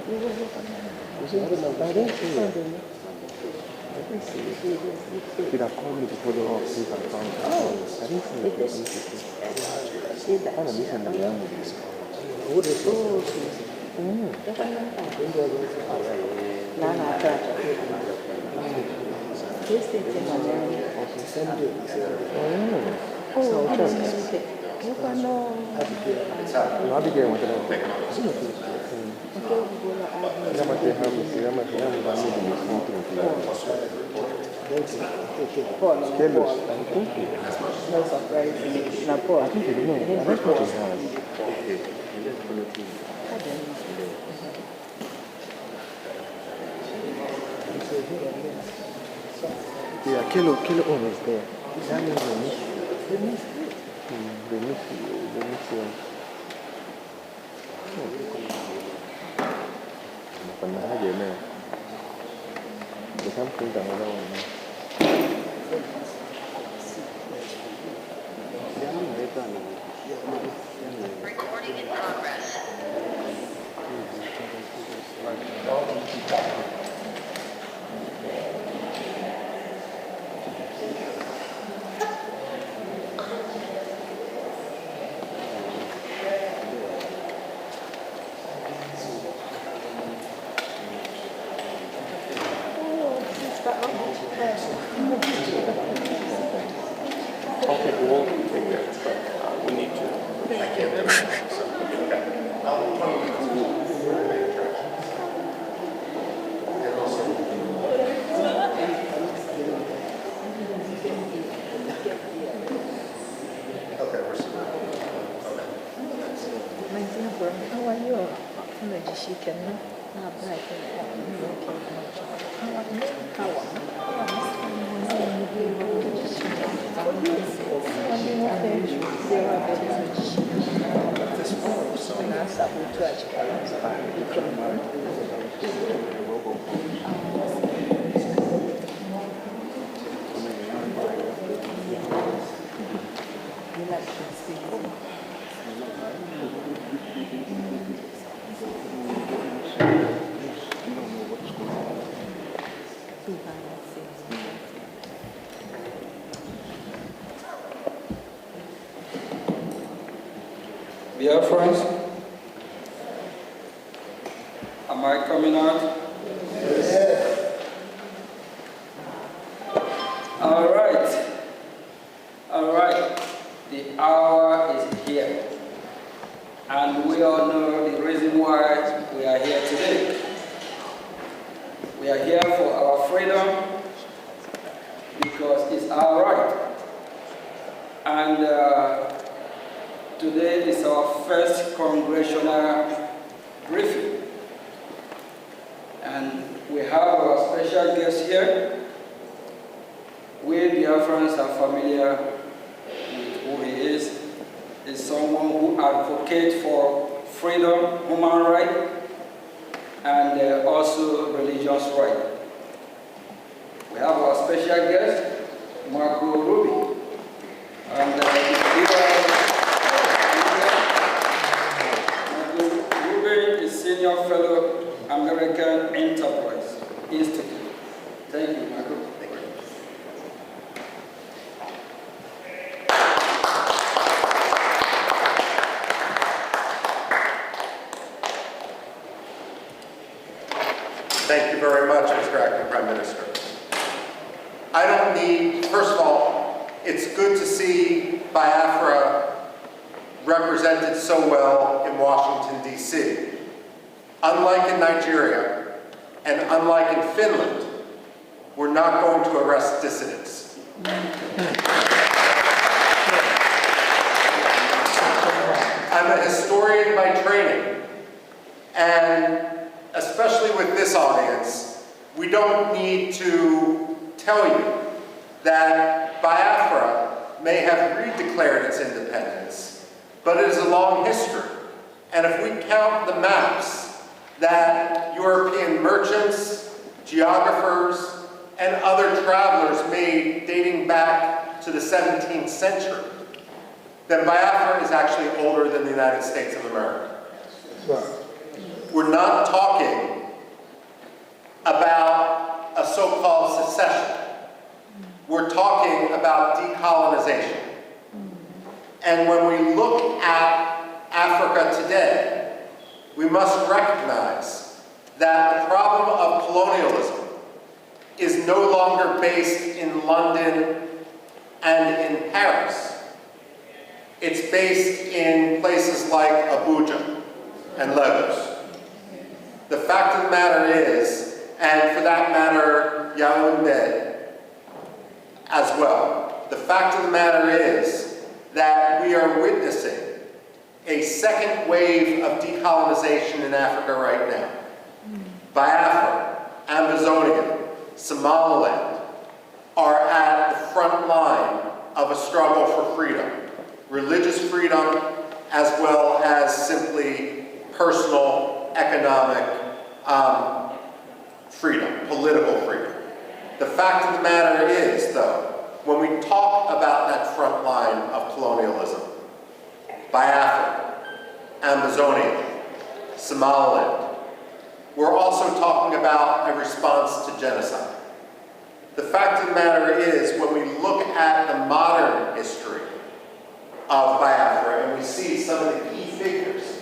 Did I call you before the whole thing I found out? I didn't see it. I don't listen to them. Yeah, Kilo is there. That means they miss you. They miss you. Phần nào vậy nè? Để khám phá rằng ở đâu nè? Recording in progress. Okay, we'll take that, but we need to. I can't. How are you? Biafrans, am I coming out? Yes. All right. The hour is here, and we all know the reason why we are here today. We are here for our freedom because it's our right, and today is our first congressional briefing, and we have our special guest here. We Biafrans are familiar with who he is. He's someone who advocates for freedom, human rights, and also religious rights. We have our special guest, Rubin, and Senior Fellow, American Enterprise Institute. Thank you, Michael. Thank you. Thank you very much, Mr. Acting Prime Minister. I don't need, first of all, it's good to see Biafra represented so well in Washington, D.C. Unlike in Nigeria, and unlike in Finland, we're not going to arrest dissidents. I'm a historian by training, and especially with this audience, we don't need to tell you that Biafra may have redeclared its independence, but it is a long history. And if we count the maps that European merchants, geographers, and other travelers made dating back to the 17th century, then Biafra is actually older than the United States of America. We're not talking so-called secession. We're talking about decolonization. And when we look at Africa today, we must recognize that the problem of colonialism is no longer based in London and in Paris. It's based in places like Abuja and Lagos. The fact of the matter is, and for that matter, Yaoundé as well, the fact of the matter is that we are witnessing a second wave of decolonization in Africa right now. Biafra, Amazonia, Somaliland are at the front line of a struggle for freedom. Religious freedom, as well as simply personal, economic freedom, political freedom. The fact of the matter is, though, when we talk about that front line of colonialism, Biafra, Amazonia, Somaliland, we're also talking about a response to genocide. The fact of the matter is, when we look at the modern history of Biafra, and we see some of the key figures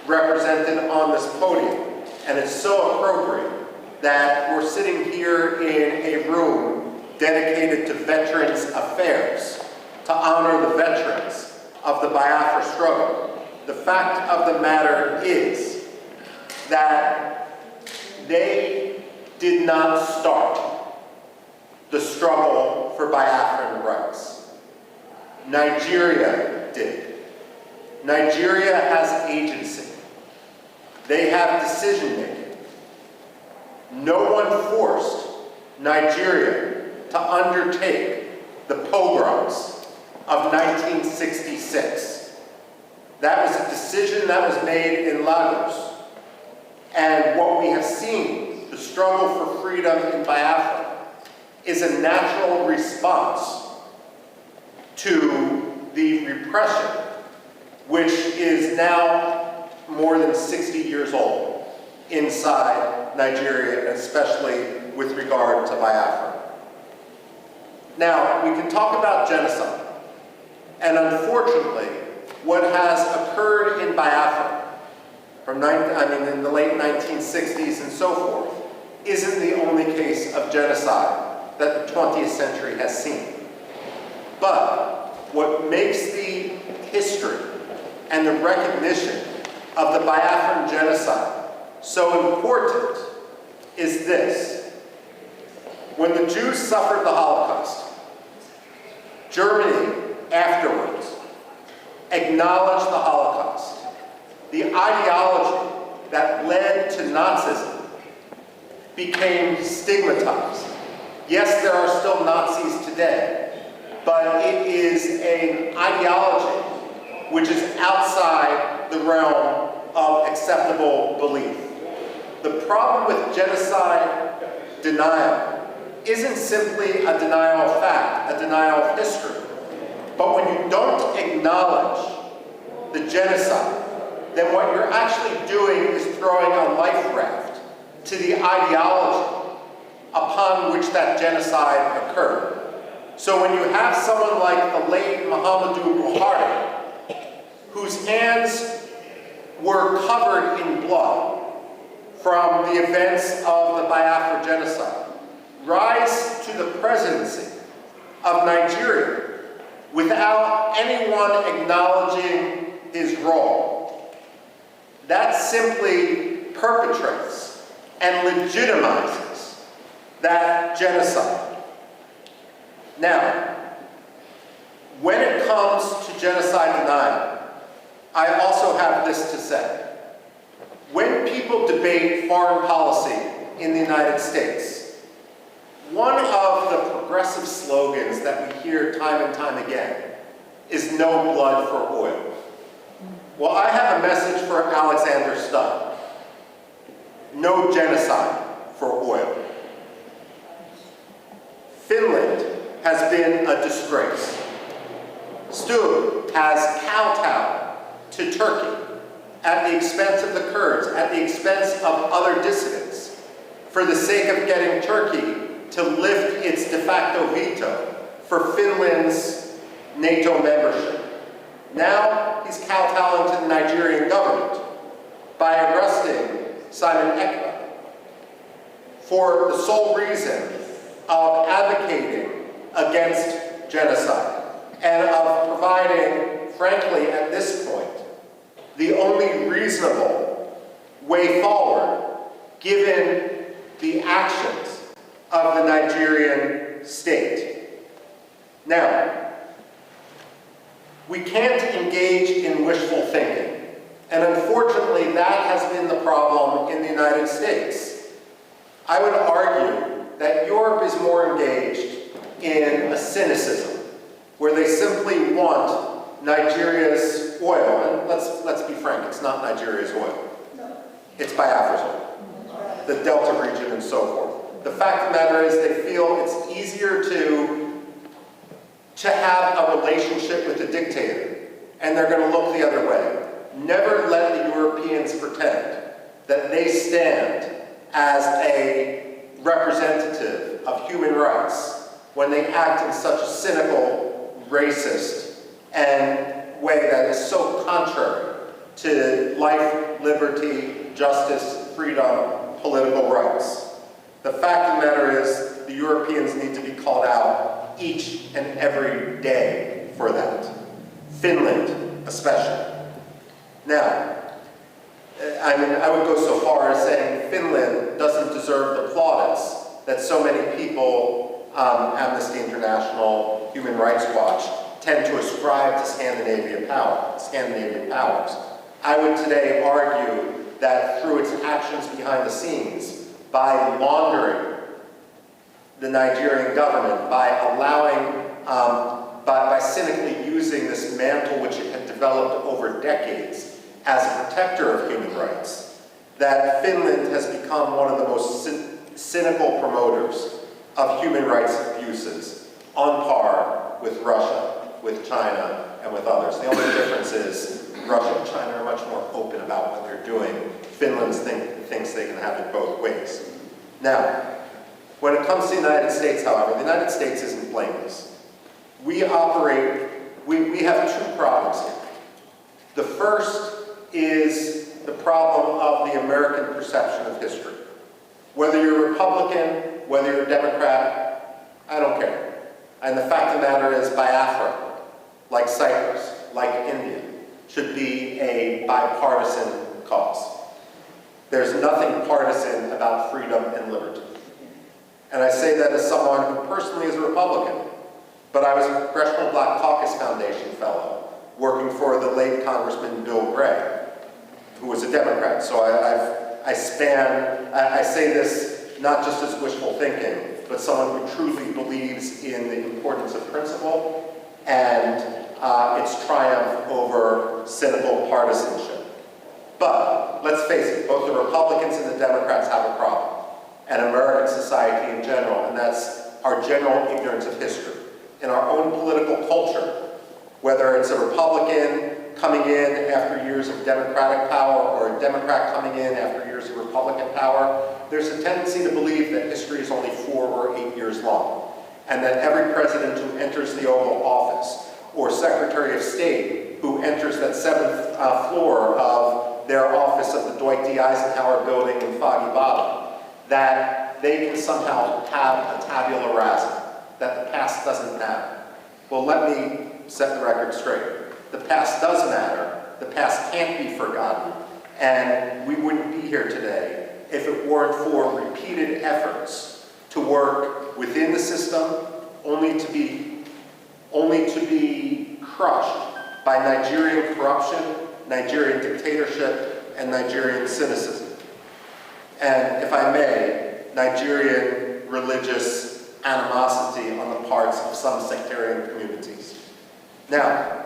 represented on this podium, and it's so appropriate that we're sitting here in a room dedicated to Veterans Affairs, to honor the veterans of the Biafra struggle. The fact of the matter is that they did not start the struggle for Biafran rights. Nigeria did. Nigeria has agency. They have decision-making. No one forced Nigeria to undertake the pogroms of 1966. That was a decision that was made in Lagos. And what we have seen, the struggle for freedom in Biafra, is a natural response to the repression, which is now more than 60 years old inside Nigeria, especially with regard to Biafra. Now, we can talk about genocide, and unfortunately, what has occurred in Biafra from in the late 1960s and so forth isn't the only case of genocide that the 20th century has seen. But what makes the history and the recognition of the Biafran genocide so important is this. When the Jews suffered the Holocaust, Germany afterwards acknowledged the Holocaust. The ideology that led to Nazism became stigmatized. Yes, there are still Nazis today, but it is an ideology which is outside the realm of acceptable belief. The problem with genocide denial isn't simply a denial of fact, a denial of history. But when you don't acknowledge the genocide, then what you're actually doing is throwing a life raft to the ideology upon which that genocide occurred. So when you have someone like the late Muhammadu Buhari, whose hands were covered in blood from the events of the Biafra genocide, rise to the presidency of Nigeria without anyone acknowledging his role, that simply perpetrates and legitimizes that genocide. Now, when it comes to genocide denial, I also have this to say. When people debate foreign policy in the United States, one of the progressive slogans that we hear time and time again is no blood for oil. Well, I have a message for Alexander Stubb. No genocide for oil. Finland has been a disgrace. Stubb has kowtowed to Turkey at the expense of the Kurds, at the expense of other dissidents, for the sake of getting Turkey to lift its de facto veto for Finland's NATO membership. Now he's kowtowing to the Nigerian government by arresting Simon Ekpa for the sole reason of advocating against genocide and of providing, frankly, at this point, the only reasonable way forward given the actions of the Nigerian state. Now, we can't engage in wishful thinking, and unfortunately that has been the problem in the United States. I would argue that Europe is more engaged in a cynicism, where they simply want Nigeria's oil, and let's be frank, it's not Nigeria's oil. It's Biafra's oil, the Delta region and so forth. The fact of the matter is they feel it's easier to have a relationship with a dictator, and they're going to look the other way. Never let the Europeans pretend that they stand as a representative of human rights when they act in such a cynical, racist, and way that is so contrary to life, liberty, justice, freedom, political rights. The fact of the matter is the Europeans need to be called out each and every day for that. Finland, especially. Now, I would go so far as saying Finland doesn't deserve the plaudits that so many people, Amnesty International, Human Rights Watch, tend to ascribe to Scandinavian powers. I would today argue that through its actions behind the scenes, by laundering the Nigerian government, by allowing, by cynically using this mantle which it had developed over decades as a protector of human rights, that Finland has become one of the most cynical promoters of human rights abuses, on par with Russia, with China, and with others. The only difference is Russia and China are much more open about what they're doing. Finland thinks they can have it both ways. Now, when it comes to the United States, however, the United States isn't blameless. We have two problems here. The first is the problem of the American perception of history. Whether you're a Republican, whether you're a Democrat, I don't care. And the fact of the matter is Biafra, like Cyprus, like India, should be a bipartisan cause. There's nothing partisan about freedom and liberty. And I say that as someone who personally is a Republican, but I was a Congressional Black Caucus Foundation fellow working for the late Congressman Bill Gray, who was a Democrat. So I say this not just as wishful thinking, but someone who truly believes in the importance of principle and its triumph over cynical partisanship. But let's face it, both the Republicans and the Democrats have a problem, and American society in general, and that's our general ignorance of history. In our own political culture, whether it's a Republican coming in after years of Democratic power or a Democrat coming in after years of Republican power, there's a tendency to believe that history is only 4 or 8 years long, and that every president who enters the Oval Office or Secretary of State who enters that 7th floor of their office of the Dwight D. Eisenhower building in Foggy Bottom, that they can somehow have a tabula rasa, that the past doesn't matter. Well, let me set the record straight. The past does matter. The past can't be forgotten. And we wouldn't be here today if it weren't for repeated efforts to work within the system, only to be crushed by Nigerian corruption, Nigerian dictatorship, and Nigerian cynicism. And if I may, Nigerian religious animosity on the parts of some sectarian communities. Now,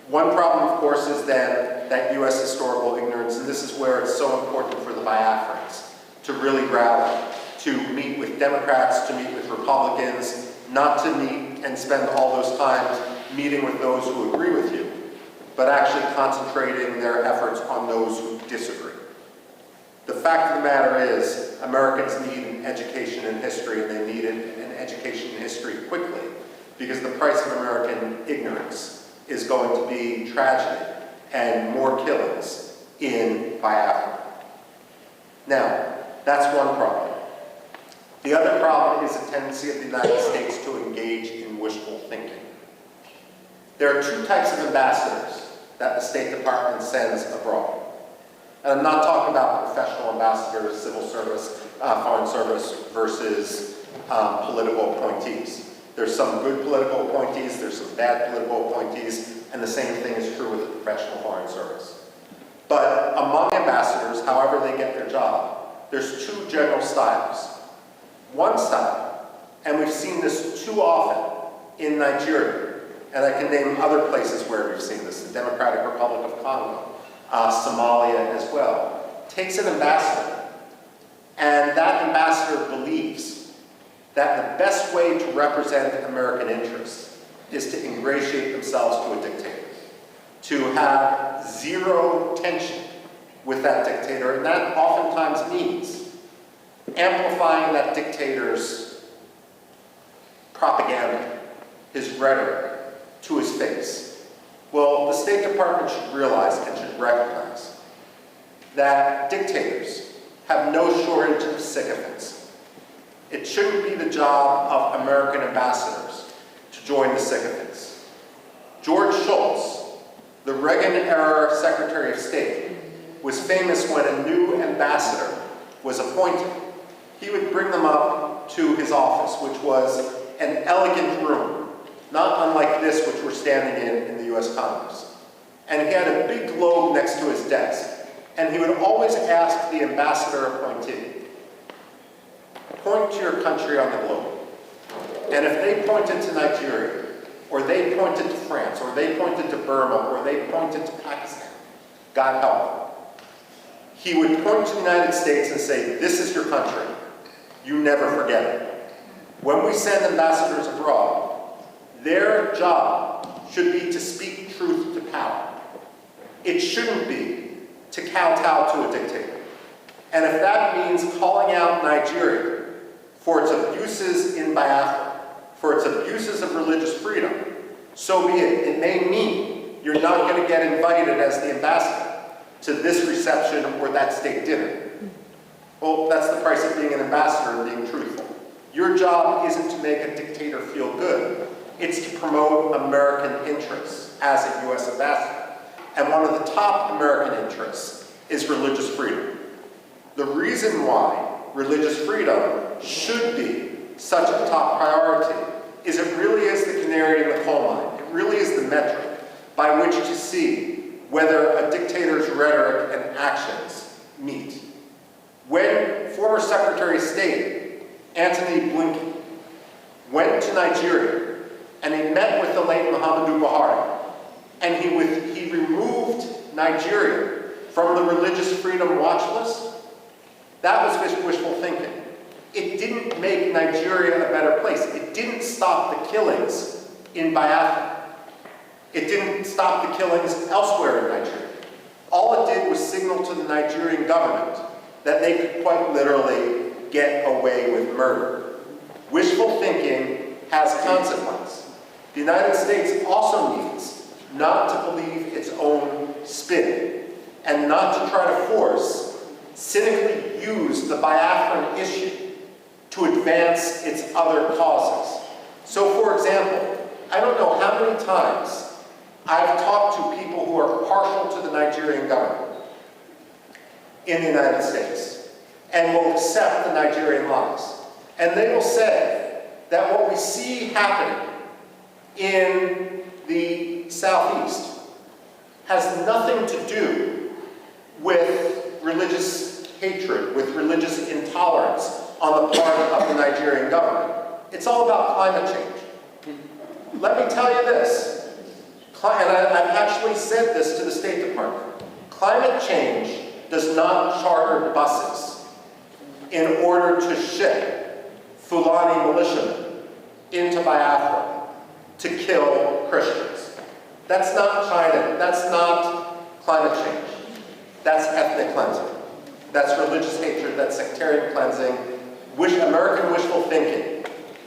one problem, of course, is then that U.S. historical ignorance, and this is where it's so important for the Biafrans to really rally, to meet with Democrats, to meet with Republicans, not to meet and spend all those times meeting with those who agree with you, but actually concentrating their efforts on those who disagree. The fact of the matter is, Americans need an education in history, and they need an education in history quickly, because the price of American ignorance is going to be tragedy and more killings in Biafra. Now, that's one problem. The other problem is the tendency of the United States to engage in wishful thinking. There are two types of ambassadors that the State Department sends abroad. And I'm not talking about professional ambassadors, civil service, foreign service versus political appointees. There's some good political appointees, there's some bad political appointees, and the same thing is true with the professional foreign service. But among ambassadors, however they get their job, there's two general styles. One style, and we've seen this too often in Nigeria, and I can name other places where we've seen this, the Democratic Republic of Congo, Somalia as well, takes an ambassador, and that ambassador believes that the best way to represent American interests is to ingratiate themselves to a dictator, to have zero tension with that dictator, and that oftentimes means amplifying that dictator's propaganda, his rhetoric, to his face. Well, the State Department should realize and should recognize that dictators have no shortage of sycophants. It shouldn't be the job of American ambassadors to join the sycophants. George Shultz, the Reagan-era Secretary of State, was famous when a new ambassador was appointed. He would bring them up to his office, which was an elegant room, not unlike this which we're standing in the U.S. Congress. And he had a big globe next to his desk. And he would always ask the ambassador appointee, point to your country on the globe. And if they pointed to Nigeria, or they pointed to France, or they pointed to Burma, or they pointed to Pakistan, God help them, he would point to the United States and say, this is your country. You never forget it. When we send ambassadors abroad, their job should be to speak truth to power. It shouldn't be to kowtow to a dictator. And if that means calling out Nigeria for its abuses in Biafra, for its abuses of religious freedom, so be it. It may mean you're not going to get invited as the ambassador to this reception or that state dinner. Well, that's the price of being an ambassador and being truthful. Your job isn't to make a dictator feel good. It's to promote American interests as a U.S. ambassador. And one of the top American interests is religious freedom. The reason why religious freedom should be such a top priority is it really is the canary in the coal mine. It really is the metric by which to see whether a dictator's rhetoric and actions meet. When former Secretary of State Antony Blinken went to Nigeria and he met with the late Muhammadu Buhari, and he removed Nigeria from the religious freedom watch list, that was wishful thinking. It didn't make Nigeria a better place. It didn't stop the killings in Biafra. It didn't stop the killings elsewhere in Nigeria. All it did was signal to the Nigerian government that they could quite literally get away with murder. Wishful thinking has consequence. The United States also needs not to believe its own spin and not to try to force, cynically use the Biafran issue to advance its other causes. So, for example, I don't know how many times I've talked to people who are partial to the Nigerian government in the United States and will accept the Nigerian lies. And they will say that what we see happening in the Southeast has nothing to do with religious hatred, with religious intolerance on the part of the Nigerian government. It's all about climate change. Let me tell you this, and I've actually said this to the State Department. Climate change does not charter buses in order to ship Fulani militiamen into Biafra to kill Christians. That's not China, that's not climate change. That's ethnic cleansing. that's religious hatred, that's sectarian cleansing, American wishful thinking,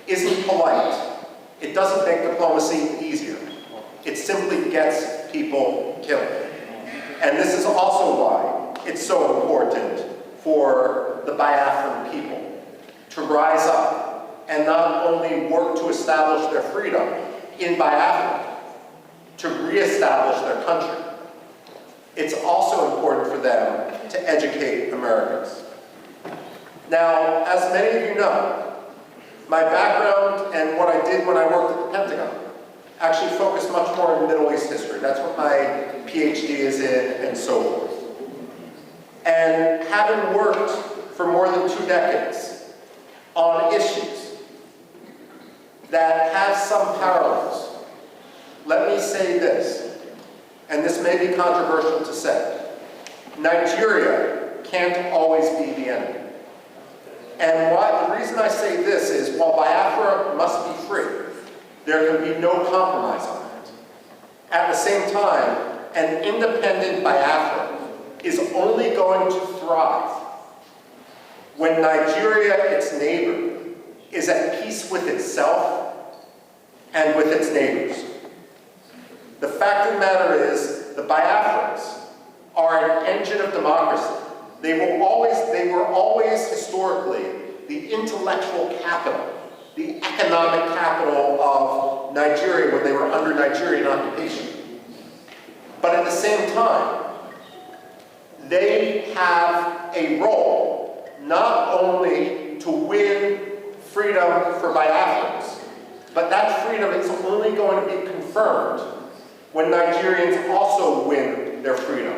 isn't polite. It doesn't make diplomacy easier. It simply gets people killed. And this is also why it's so important for the Biafran people to rise up and not only work to establish their freedom in Biafra, to reestablish their country. It's also important for them to educate Americans. Now, as many of you know, my background and what I did when I worked at the Pentagon actually focused much more in Middle East history. That's what my PhD is in, and so forth. And having worked for more than 2 decades on issues that have some parallels, let me say this, and this may be controversial to say. Nigeria can't always be the enemy. And the reason I say this is, while Biafra must be free, there can be no compromise on that. At the same time, an independent Biafra is only going to thrive when Nigeria, its neighbor, is at peace with itself and with its neighbors. The fact of the matter is, the Biafrans are an engine of democracy. They were always historically the intellectual capital, the economic capital of Nigeria when they were under Nigerian occupation. But at the same time, they have a role not only to win freedom for Biafrans, but that freedom is only going to be confirmed when Nigerians also win their freedom,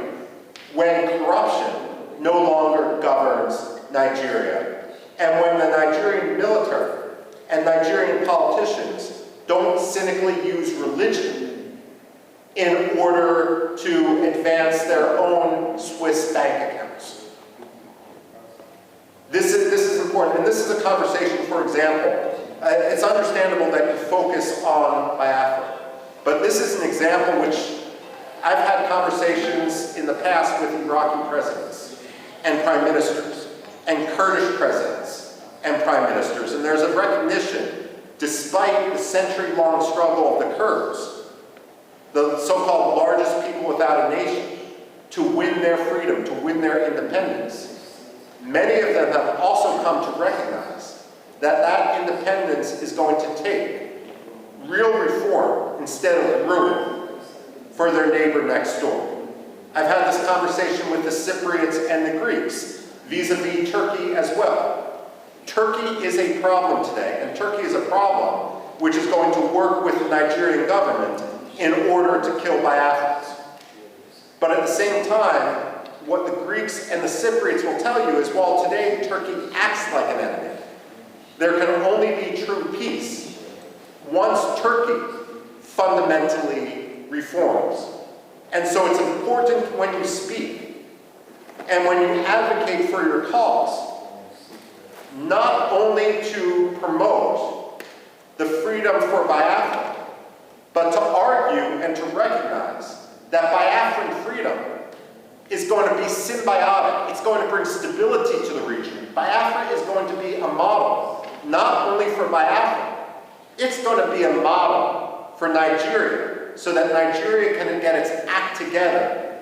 when corruption no longer governs Nigeria, and when the Nigerian military and Nigerian politicians don't cynically use religion in order to advance their own Swiss bank accounts. This is important, and this is a conversation, for example, it's understandable that you focus on Biafra, but this is an example which I've had conversations in the past with Iraqi presidents and prime ministers, and Kurdish presidents and prime ministers, and there's a recognition, despite the century-long struggle of the Kurds, the so-called largest people without a nation, to win their freedom, to win their independence. Many of them have also come to recognize that that independence is going to take real reform instead of ruin for their neighbor next door. I've had this conversation with the Cypriots and the Greeks, vis-a-vis Turkey as well. Turkey is a problem today, and Turkey is a problem which is going to work with the Nigerian government in order to kill Biafrans. But at the same time, what the Greeks and the Cypriots will tell you is, while today Turkey acts like an enemy, there can only be true peace once Turkey fundamentally reforms. And so it's important when you speak and when you advocate for your cause, not only to promote the freedom for Biafra, but to argue and to recognize that Biafran freedom is going to be symbiotic. It's going to bring stability to the region. Biafra is going to be a model, not only for Biafra, it's going to be a model for Nigeria, so that Nigeria can get its act together,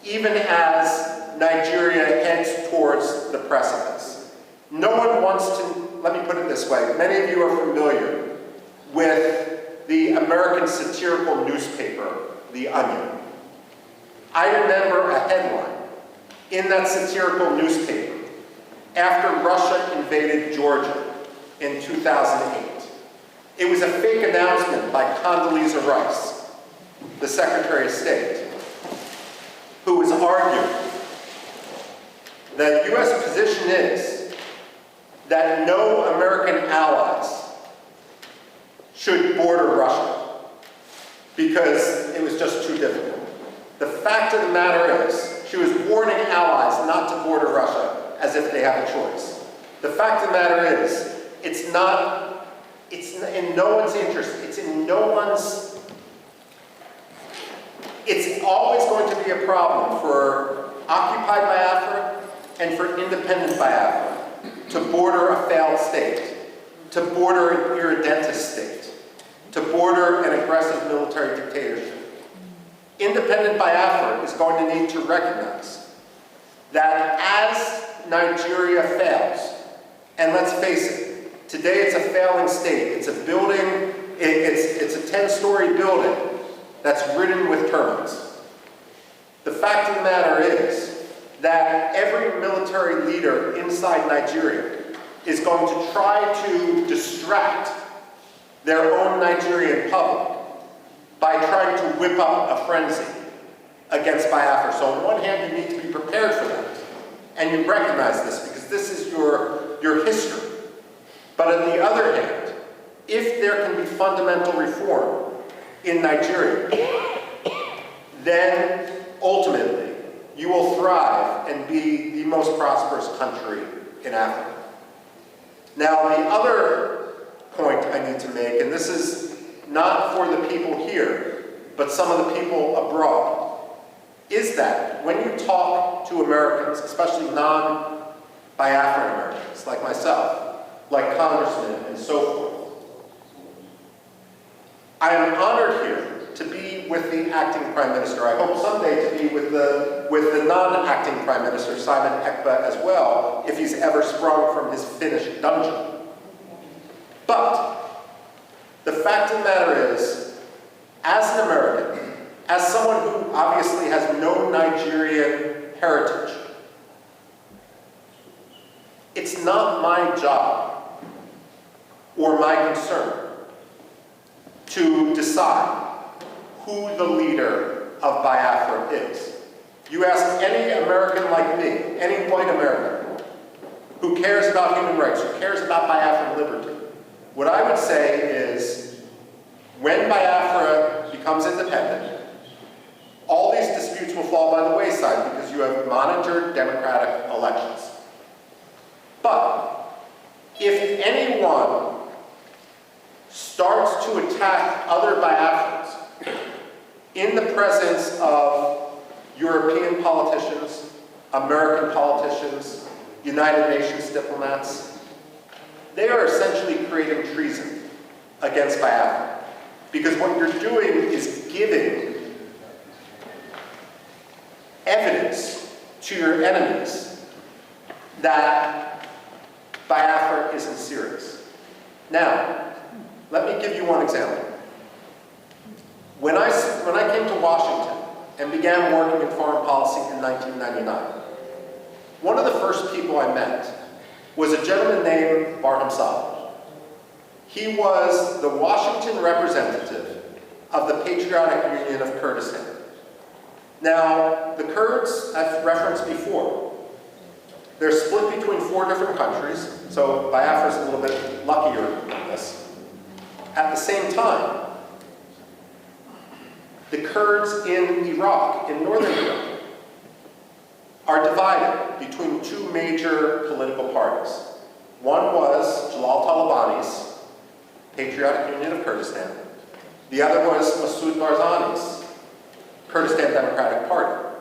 even as Nigeria heads towards the precipice. No one wants to, let me put it this way, many of you are familiar with the American satirical newspaper, The Onion. I remember a headline in that satirical newspaper after Russia invaded Georgia in 2008. It was a fake announcement by Condoleezza Rice, the Secretary of State, who was arguing that U.S. position is that no American allies should border Russia because it was just too difficult. The fact of the matter is, she was warning allies not to border Russia as if they have a choice. The fact of the matter is, it's in no one's interest. It's always going to be a problem for occupied Biafra and for independent Biafra to border a failed state, to border an irredentist state, to border an aggressive military dictatorship. Independent Biafra is going to need to recognize that as Nigeria fails, and let's face it, today it's a failing state. It's a building, it's a 10-story building that's ridden with termites. The fact of the matter is that every military leader inside Nigeria is going to try to distract their own Nigerian public by trying to whip up a frenzy against Biafra. So on one hand, you need to be prepared for that. And you recognize this because this is your history. But on the other hand, if there can be fundamental reform in Nigeria, then ultimately you will thrive and be the most prosperous country in Africa. Now, the other point I need to make, and this is not for the people here, but some of the people abroad, is that when you talk to Americans, especially non-Biafran Americans like myself, like congressmen and so forth, I am honored here to be with the acting Prime Minister. I hope someday to be with the non-acting Prime Minister, Simon Ekpa, as well, if he's ever sprung from his Finnish dungeon. But the fact of the matter is, as an American, as someone who obviously has no Nigerian heritage, it's not my job or my concern to decide who the leader of Biafra is. You ask any American like me, any white American, who cares about human rights, who cares about Biafran liberty, what I would say is, when Biafra becomes independent, all these disputes will fall by the wayside because you have monitored democratic elections. But if anyone starts to attack other Biafrans in the presence of European politicians, American politicians, United Nations diplomats, they are essentially creating treason against Biafra. Because what you're doing is giving evidence to your enemies that Biafra isn't serious. Now, let me give you one example. When I came to Washington and began working in foreign policy in 1999, one of the first people I met was a gentleman named Barham Saleh. He was the Washington representative of the Patriotic Union of Kurdistan. Now, the Kurds, I've referenced before, they're split between 4 different countries, so Biafra's a little bit luckier than this. At the same time, the Kurds in Iraq, in northern Iraq, are divided between 2 major political parties. One was Jalal Talabani's Patriotic Union of Kurdistan. The other was Masoud Barzani's Kurdistan Democratic Party.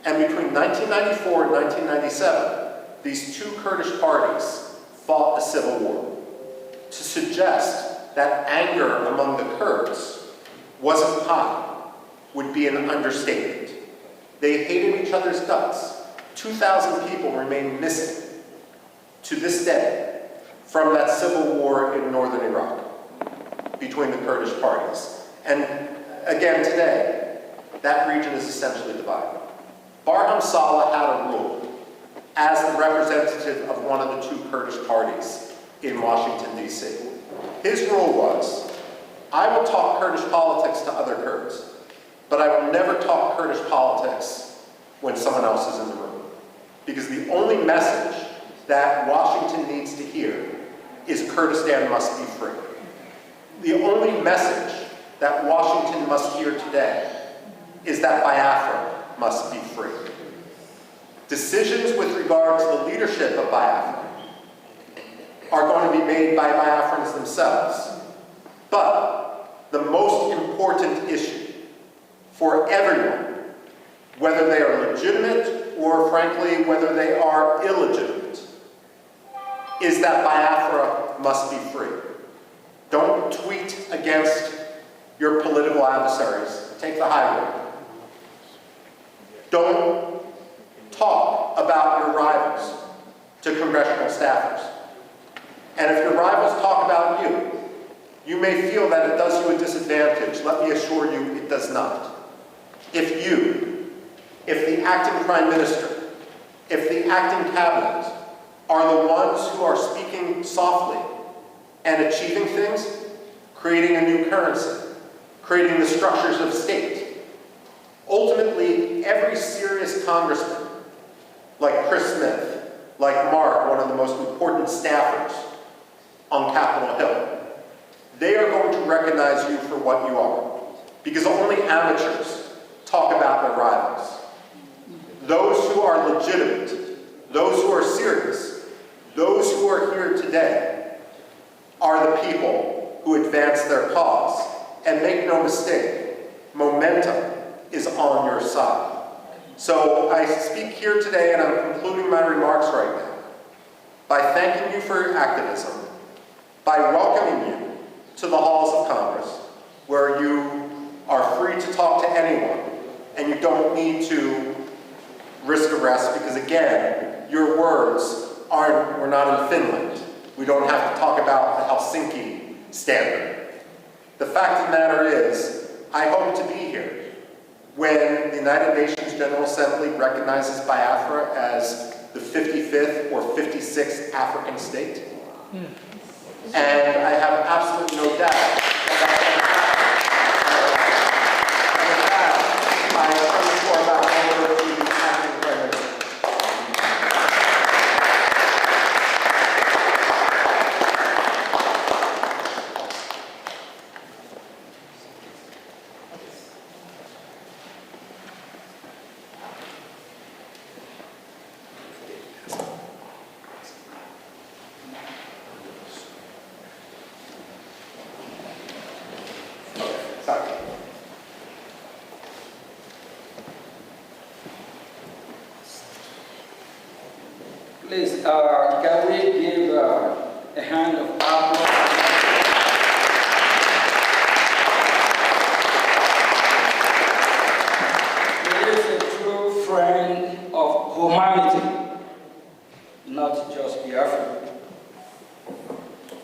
And between 1994 and 1997, these 2 Kurdish parties fought a civil war to suggest that anger among the Kurds wasn't high would be an understatement. They hated each other's guts. 2,000 people remain missing to this day from that civil war in northern Iraq between the Kurdish parties. And again today, that region is essentially divided. Barham Saleh had a rule as the representative of one of the 2 Kurdish parties in Washington, D.C. His rule was, I will talk Kurdish politics to other Kurds, but I will never talk Kurdish politics when someone else is in the room. Because the only message that Washington needs to hear is Kurdistan must be free. The only message that Washington must hear today is that Biafra must be free. Decisions with regard to the leadership of Biafra are going to be made by Biafrans themselves. But the most important issue for everyone, whether they are legitimate or frankly, whether they are illegitimate, is that Biafra must be free. Don't tweet against your political adversaries. Take the high road. Don't talk about your rivals to congressional staffers. And if your rivals talk about you, you may feel that it does you a disadvantage. Let me assure you, it does not. If the acting prime minister, if the acting cabinet are the ones who are speaking softly and achieving things, creating a new currency, creating the structures of state, ultimately, every serious congressman, like Chris Smith, like Mark, one of the most important staffers on Capitol Hill, they are going to recognize you for what you are. Because only amateurs talk about their rivals. Those who are legitimate, those who are serious, those who are here today are the people who advance their cause. And make no mistake, momentum is on your side. So I speak here today, and I'm concluding my remarks right now, by thanking you for your activism, by welcoming you to the halls of Congress, where you are free to talk to anyone, and you don't need to risk arrest, because again, your words we're not in Finland. We don't have to talk about the Helsinki standard. The fact of the matter is, I hope to be here when the United Nations General Assembly recognizes Biafra as the 55th or 56th African state. And I have absolutely no doubt that I turn the floor back over to the acting prime minister. Please, can we give a hand of applause? He is a true friend of humanity, not just Biafra.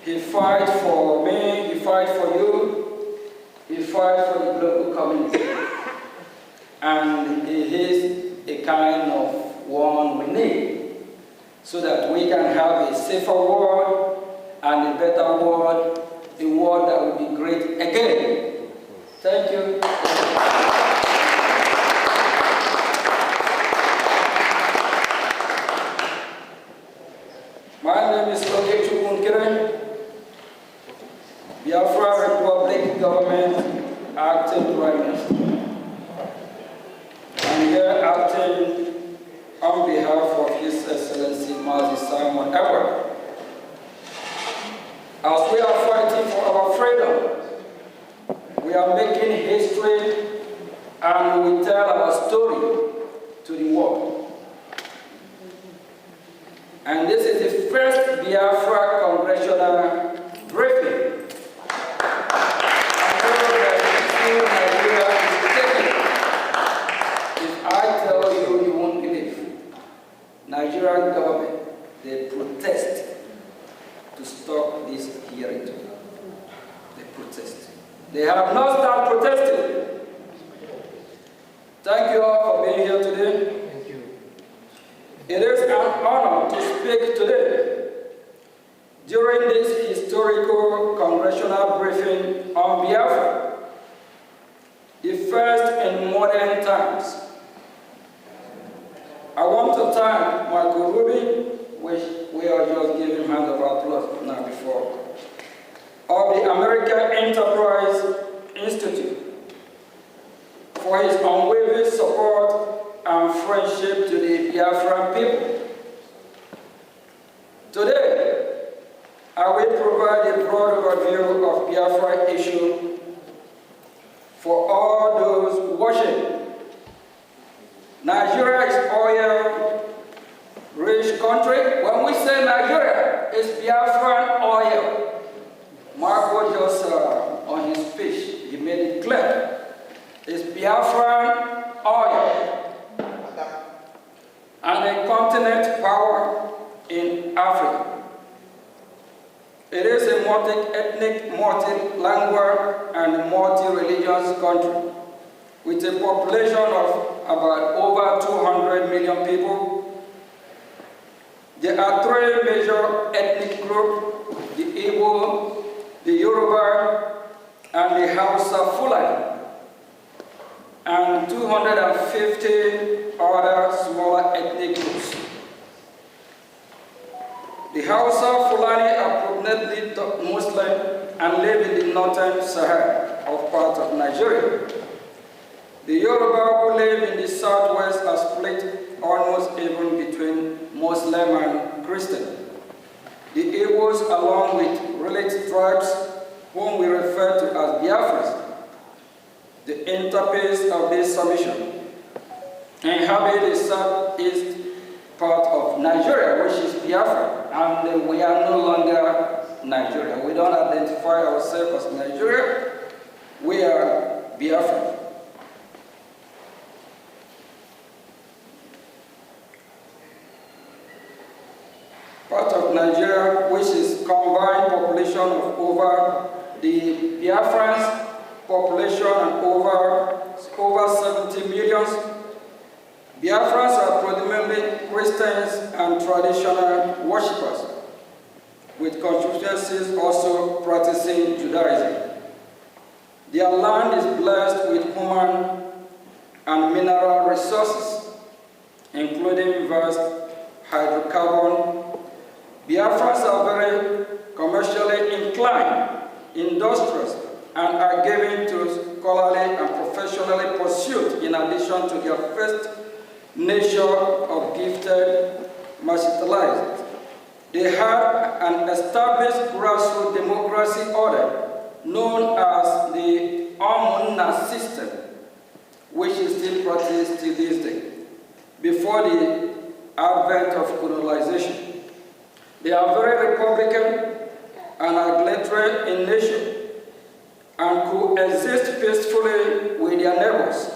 He fights for me, he fights for you, he fights for the global community. And he is a kind of one we need, so that we can have a safer world and a better world, a world that will be great again. Thank you. My name is Rubin, Biafra Republic Government Acting Prime Minister. I'm here acting on behalf of His Excellency Mazi Simon Edward. As we are fighting for our freedom, we are making history and we tell our story to the world. And this is the first Biafra Congressional briefing. I know that Nigeria is taking. If I tell you, you won't believe. Nigerian government, they protest to stop this hearing today. They protest. They have not started protesting. Thank you all for being here today. Thank you. It is an honor to speak today during this historical congressional briefing on Biafra, the first in modern times. I want to thank Michael Rubin, which we are just giving hand of applause now before, of the American Enterprise Institute for his unwavering support and friendship to the Biafran people. Today, I will provide a broad overview of Biafra issue for all those watching. Nigeria is oil country. When we say Nigeria, it's Biafran oil. Marco just, on his speech, he made it clear. It's Biafran oil. And a continent power in Africa. It is a multi-ethnic, multi-language, and multi-religious country with a population of about over 200 million people. There are three major ethnic groups: the Igbo, the Yoruba, and the Hausa Fulani, and 250 other smaller ethnic groups. The Hausa Fulani are predominantly Muslim and live in the northern Sahara of part of Nigeria. The Yoruba who live in the southwest are split almost even between Muslim and Christian. The Igbos, along with related tribes whom we refer to as Biafras, the interface of this submission, inhabit the southeast part of Nigeria, which is Biafra, and we are no longer Nigeria. We don't identify ourselves as Nigeria. We are Biafra. Part of Nigeria, which is combined population of over the Biafrans population and over 70 million. Biafrans are predominantly Christians and traditional worshippers, with constituencies also practicing Judaism. Their land is blessed with human and mineral resources, including vast hydrocarbon. Biafrans are very commercially inclined, industrious, and are given to scholarly and professionally pursuit in addition to their first nature of gifted martialized. They have an established grassroots democracy order known as the Omunna system, which is still practiced to this day, before the advent of colonization. They are very republican and egalitarian in nature and coexist peacefully with their neighbors,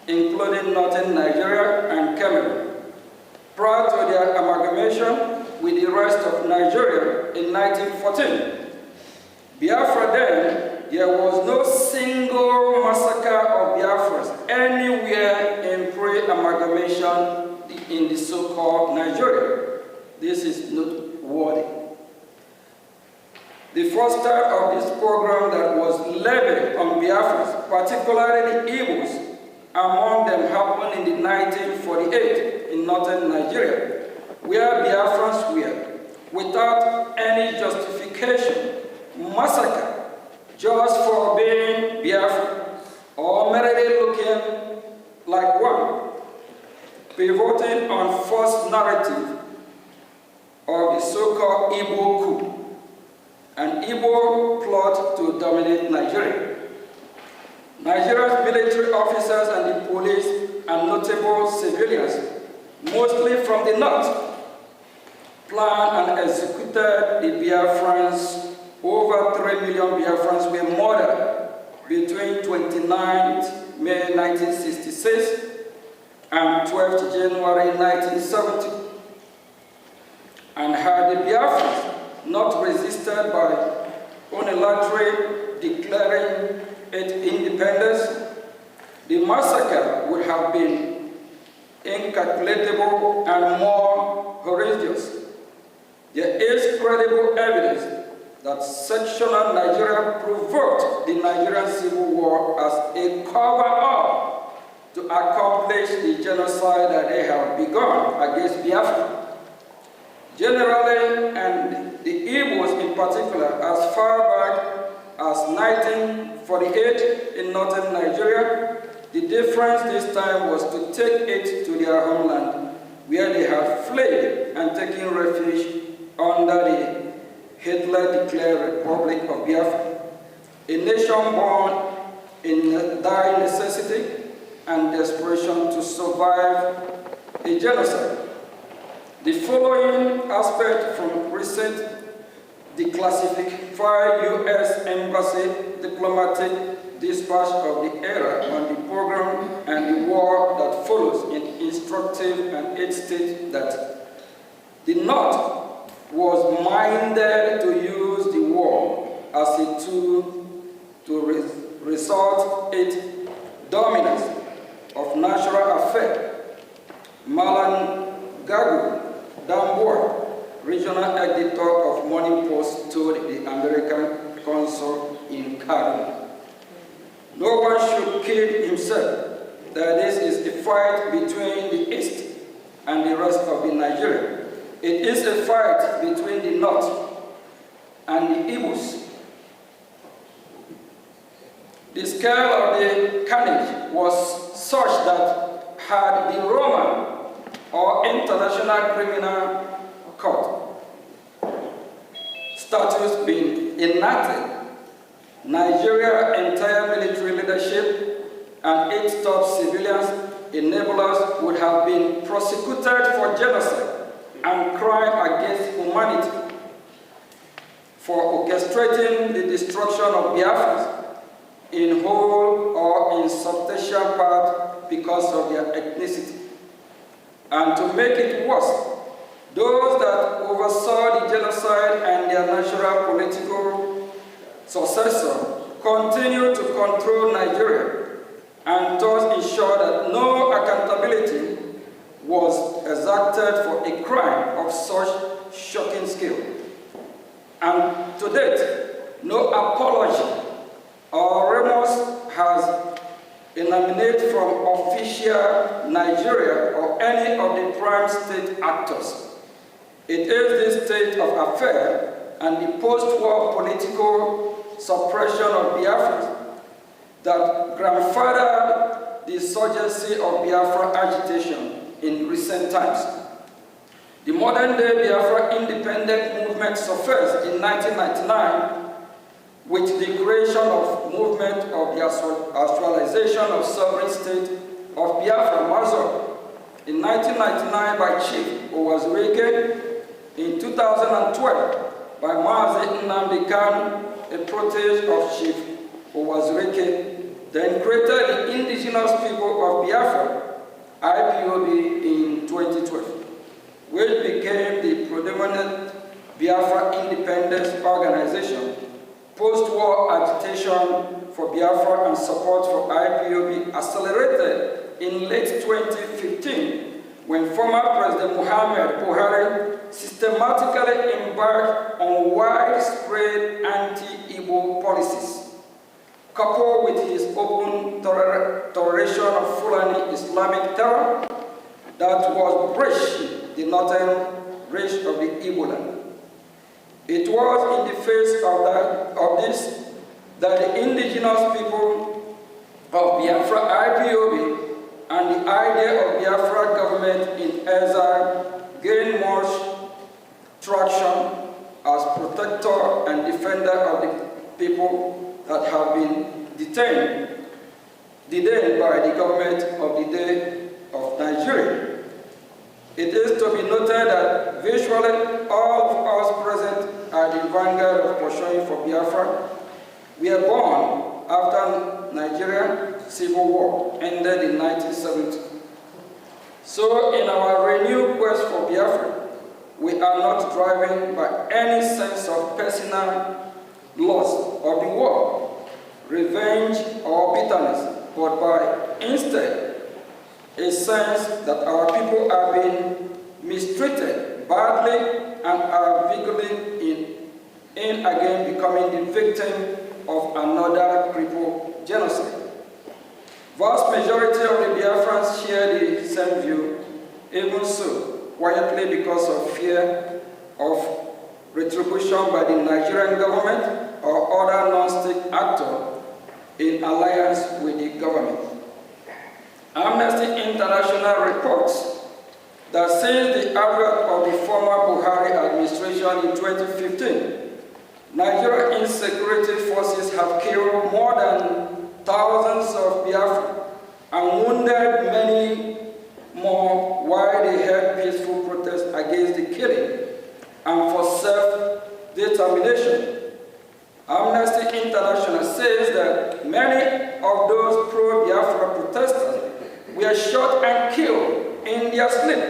including northern Nigeria and Cameroon. Prior to their amalgamation with the rest of Nigeria in 1914, Biafra then, there was no single massacre of Biafras anywhere in pre-amalgamation in the so-called Nigeria. This is noteworthy. The first start of this program that was levied on Biafrans, particularly the Igbos, among them happened in 1948 in northern Nigeria, where Biafrans were, without any justification, massacred just for being Biafran or merely looking like one, pivoting on false narrative of the so-called Igbo coup, an Igbo plot to dominate Nigeria. Nigeria's military officers and the police and notable civilians, mostly from the north, planned and executed the Biafrans. Over 3 million Biafrans were murdered between 29th May 1966 and 12th January 1970. And had the Biafrans not resisted by unilaterally declaring its independence, the massacre would have been incalculable and more horrendous. There is credible evidence that sectional Nigeria provoked the Nigerian Civil War as a cover-up to accomplish the genocide that they have begun against Biafra. Generally, and the Igbos in particular, as far back as 1948 in northern Nigeria, the difference this time was to take it to their homeland, where they had fled and taken refuge under the Hitler-declared Republic of Biafra, a nation born in dire necessity and desperation to survive a genocide. The following aspect from recent declassified U.S. Embassy diplomatic dispatch of the era on the program and the war that follows in instructive, and it states that the North was minded to use the war as a tool to result its dominance of natural affairs. Malan Gagu Damboa, regional editor of Morning Post, told the American consul in Kabul, "No one should kid himself that this is a fight between the East and the rest of the Nigeria. It is a fight between the North and the Igbos. The scale of the carnage was such that had the Roman or International Criminal Court status been enacted, Nigeria's entire military leadership and its top civilians enablers would have been prosecuted for genocide and crime against humanity, for orchestrating the destruction of Biafra in whole or in substantial part because of their ethnicity. And to make it worse, those that oversaw the genocide and their natural political successor continue to control Nigeria and thus ensure that no accountability was exacted for a crime of such shocking scale. And to date, no apology or remorse has emanated from official Nigeria or any of the prime state actors. It is this state of affairs and the post-war political suppression of Biafra that grandfathered the insurgency of Biafra agitation in recent times. The modern-day Biafra independent movement surfaced in 1999 with the creation of movement of the actualization of sovereign state of Biafra, Mazur, in 1999 by Chief Owazurike, in 2012 by Mazi Nnamdi Kanu, a protege of Chief Owazurike, then created the Indigenous People of Biafra, IPOB, in 2012, which became the predominant Biafra independence organization. Post-war agitation for Biafra and support for IPOB accelerated in late 2015 when former President Muhammad Buhari systematically embarked on widespread anti-Igbo policies, coupled with his open toleration of Fulani Islamic terror that was breaching the northern reach of the Igbo land. It was in the face of this that the indigenous people of Biafra IPOB and the idea of Biafra government in exile gained much traction as protector and defender of the people that have been detained by the government of the day of Nigeria. It is to be noted that virtually all of us present at the vanguard of pursuing for Biafra were born after Nigerian civil war ended in 1970. So in our renewed quest for Biafra, we are not driven by any sense of personal loss of the war, revenge or bitterness, but by instead a sense that our people are being mistreated badly and are vigorously in again becoming the victim of another crippled genocide. Vast majority of the Biafrans share the same view, even so, quietly because of fear of retribution by the Nigerian government or other non-state actor in alliance with the government. Amnesty International reports that since the advent of the former Buhari administration in 2015, Nigerian insecurity forces have killed more than thousands of Biafra and wounded many more why they held peaceful protests against the killing and for self-determination. Amnesty International says that many of those pro-Biafra protesters were shot and killed in their sleep,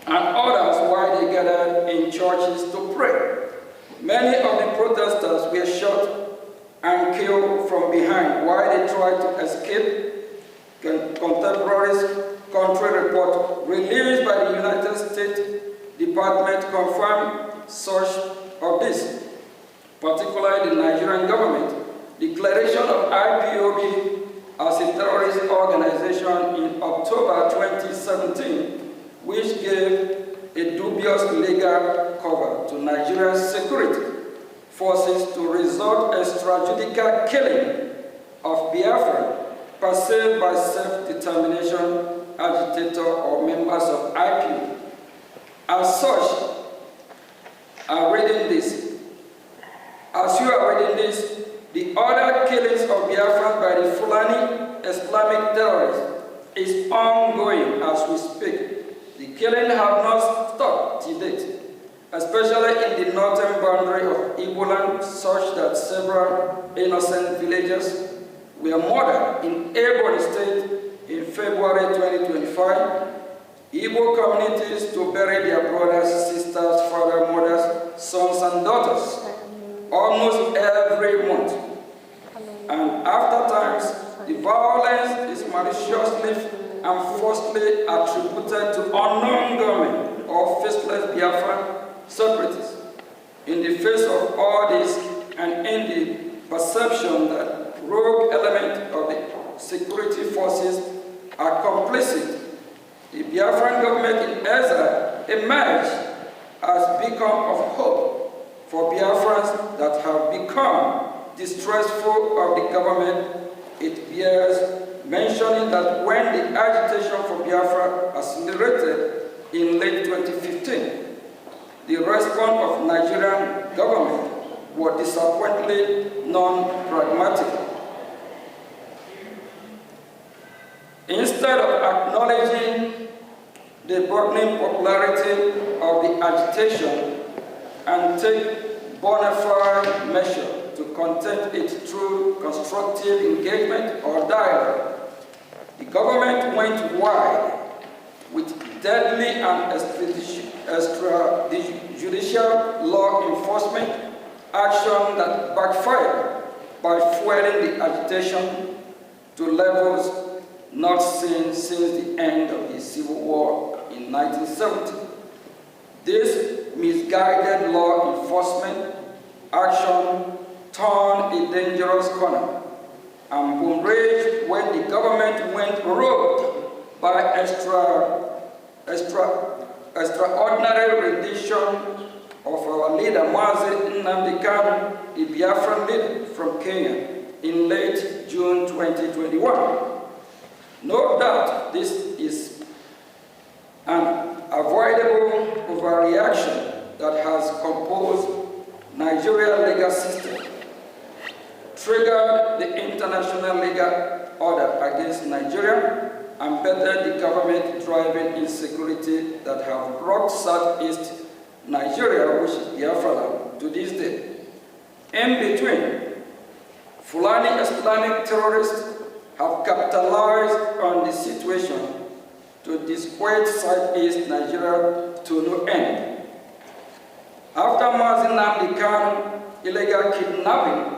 and others while they gathered in churches to pray. Many of the protesters were shot and killed from behind while they tried to escape. Contemporaries country report released by the United States Department confirmed such of this, particularly the Nigerian government declaration of IPOB as a terrorist organization in October 2017, which gave a dubious legal cover to Nigeria's security forces to resort extrajudicial killing of Biafra perceived by self-determination agitator or members of IPOB. As such, as you are reading this, the other killings of Biafrans by the Fulani Islamic terrorists is ongoing as we speak. The killing have not stopped to date, especially in the northern boundary of Igbo land, such that several innocent villagers were murdered in Ebonyi State in February 2025. Igbo communities to bury their brothers, sisters, fathers, mothers, sons, and daughters almost every month. And after times, the violence is maliciously and falsely attributed to unknown government or faceless Biafran separatists. In the face of all this, and in the perception that rogue elements of the security forces are complicit, the Biafran government in exile emerged as a beacon of hope for Biafrans that have become distrustful of the government. It bears mentioning that when the agitation for Biafra accelerated in late 2015, the response of Nigerian government was disappointingly non-pragmatic. Instead of acknowledging the burgeoning popularity of the agitation and take bona fide measures to contain it through constructive engagement or dialogue, the government went wide with deadly and extrajudicial law enforcement action that backfired by fueling the agitation to levels not seen since the end of the Civil War in 1970. This misguided law enforcement action turned a dangerous corner and boomeranged when the government went rogue by extraordinary rendition of our leader, Mazi Nnamdi Kanu, a Biafran leader from Kenya, in late June 2021. No doubt this is an avoidable overreaction that has composed Nigeria's legal system, triggered the international legal order against Nigeria, and bettered the government-driven insecurity that have rocked Southeast Nigeria, which is Biafra land, to this day. In between, Fulani Islamic terrorists have capitalized on the situation to disquiet Southeast Nigeria to no end. After Mazi Nnamdi Kanu illegal kidnapping,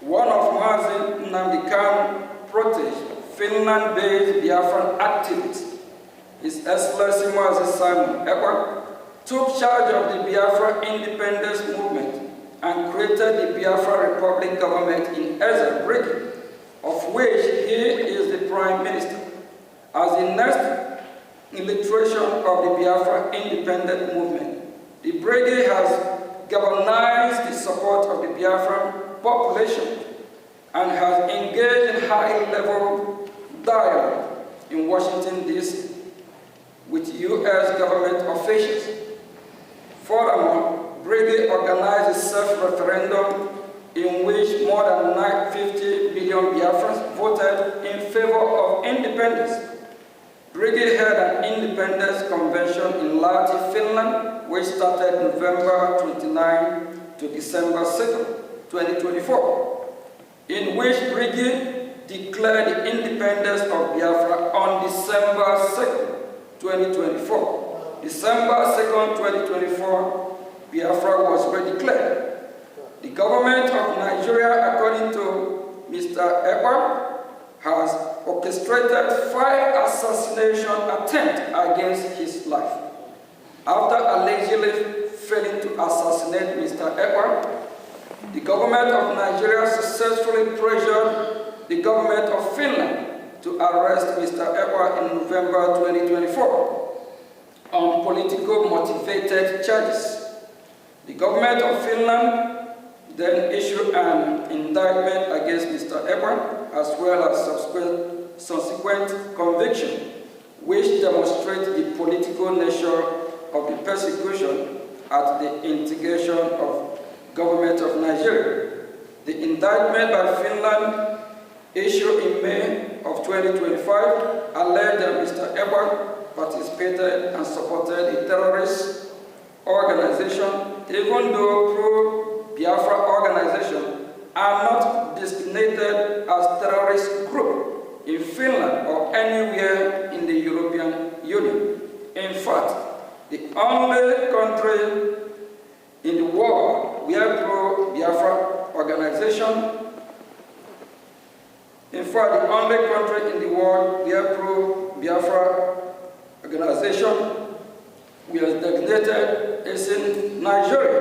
one of Mazi Nnamdi Kanu protege, Finland-based Biafran activist, His Excellency Mazi Simon Ekpa, took charge of the Biafra independence movement and created the Biafra Republic government in exile Britain, of which he is the Prime Minister. As the next illustration of the Biafra independent movement, the brigade has galvanized the support of the Biafran population and has engaged in high-level dialogue in Washington, D.C. with U.S. government officials. Furthermore, brigade organized a self-referendum in which more than 50 million Biafrans voted in favor of independence. Brigade held an independence convention in Lahti, Finland, which started November 29 to December 2, 2024, in which Brigade declared the independence of Biafra on December 2, 2024. December 2, 2024, Biafra was redeclared. The government of Nigeria, according to Mr. Ekpa, has orchestrated 5 assassination attempts against his life. After allegedly failing to assassinate Mr. Ekpa, the government of Nigeria successfully pressured the government of Finland to arrest Mr. Ekpa in November 2024 on political motivated charges. The government of Finland then issued an indictment against Mr. Ekpa, as well as subsequent conviction, which demonstrates the political nature of the persecution at the instigation of government of Nigeria. The indictment by Finland, issued in May of 2025, alleged that Mr. Ekpa participated and supported a terrorist organization, even though pro-Biafra organizations are not designated as terrorist group in Finland or anywhere in the European Union. In fact, the only country in the world where pro-Biafra organization, the only country in the world where pro-Biafra organization was designated is in Nigeria.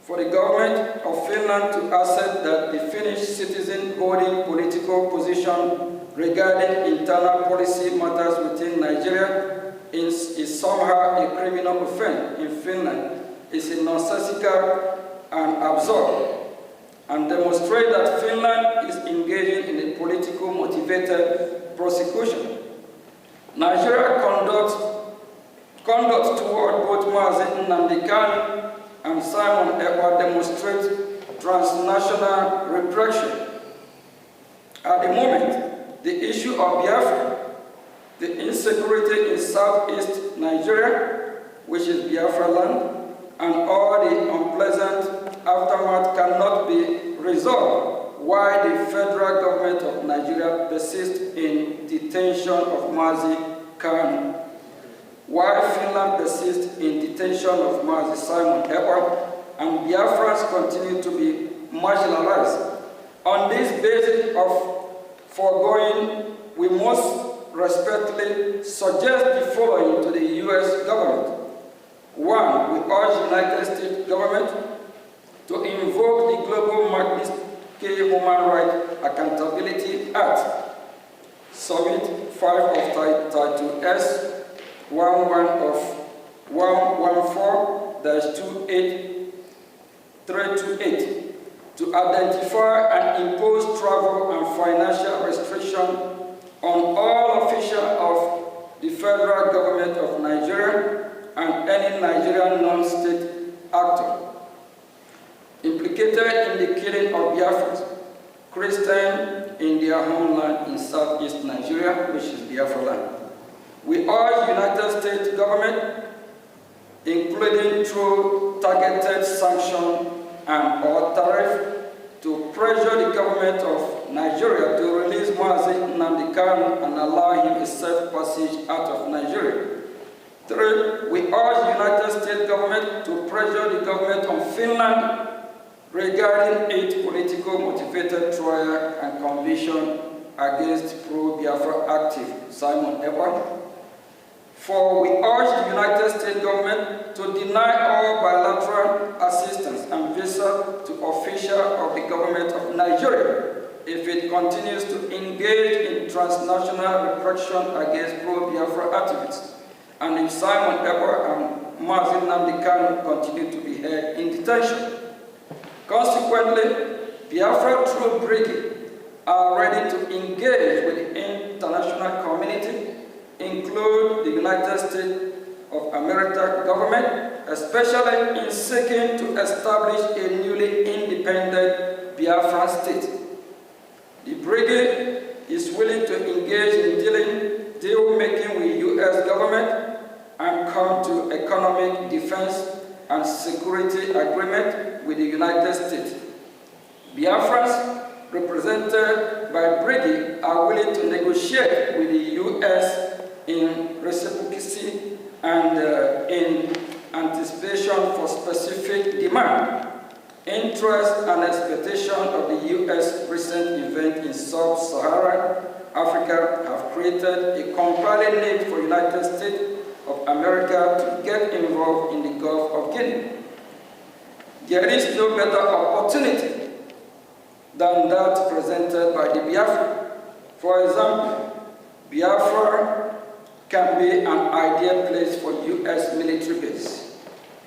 For the government of Finland to accept that the Finnish citizen holding political position regarding internal policy matters within Nigeria is somehow a criminal offense in Finland is a nonsensical and absurd, and demonstrate that Finland is engaging in a political motivated prosecution. Nigeria conduct toward both Mazi Nnamdi Kanu and Simon Ekpa demonstrate transnational repression. At the moment, the issue of Biafra, the insecurity in southeast Nigeria, which is Biafra land, and all the unpleasant aftermath cannot be resolved, while the federal government of Nigeria persists in detention of Mazi Kanu, while Finland persists in detention of Mazi Simon Ekpa, and Biafrans continue to be marginalized. On this basis of foregoing, we must respectfully suggest the following to the U.S. government. 1. We urge the United States government to invoke the Global Magnitsky Human Rights Accountability Act, Summit 5 of Title S, 11 of 114-28328, to identify and impose travel and financial restrictions on all officials of the federal government of Nigeria and any Nigerian non-state actor implicated in the killing of Biafrans, Christians in their homeland in southeast Nigeria, which is Biafra land. We urge United States government, including through targeted sanction and or tariff, to pressure the government of Nigeria to release Mazi Nnamdi Kanu and allow him a safe passage out of Nigeria. 3. We urge the United States government to pressure the government of Finland regarding its political motivated trial and conviction against pro-Biafra active Simon Ekpa. 4. We urge the United States government to deny all bilateral assistance and visa to officials of the government of Nigeria if it continues to engage in transnational repression against pro-Biafra activists, and if Simon Ekpa and Mazi Nnamdi Kanu continue to be held in detention. Consequently, Biafra troop brigade are ready to engage with the international community, include the United States of America government, especially in seeking to establish a newly independent Biafran state. The brigade is willing to engage in deal making with U.S. government and come to economic defense and security agreement with the United States. Biafrans represented by brigade are willing to negotiate with the U.S. in reciprocity and in anticipation for specific demand, interest and expectation of the U.S. recent event in sub-Saharan Africa have created a compelling need for United States of America to get involved in the Gulf of Guinea. There is no better opportunity than that presented by the Biafra. For example, Biafra can be an ideal place for U.S. military base,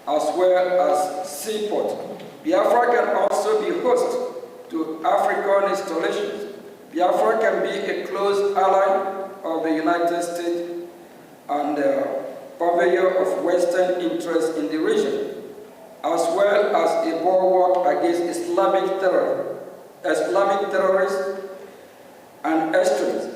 as well as seaport. Biafra can also be host to African installations. Biafra can be a close ally of the United States and purveyor of Western interests in the region, as well as a bulwark against Islamic terrorists and extremists.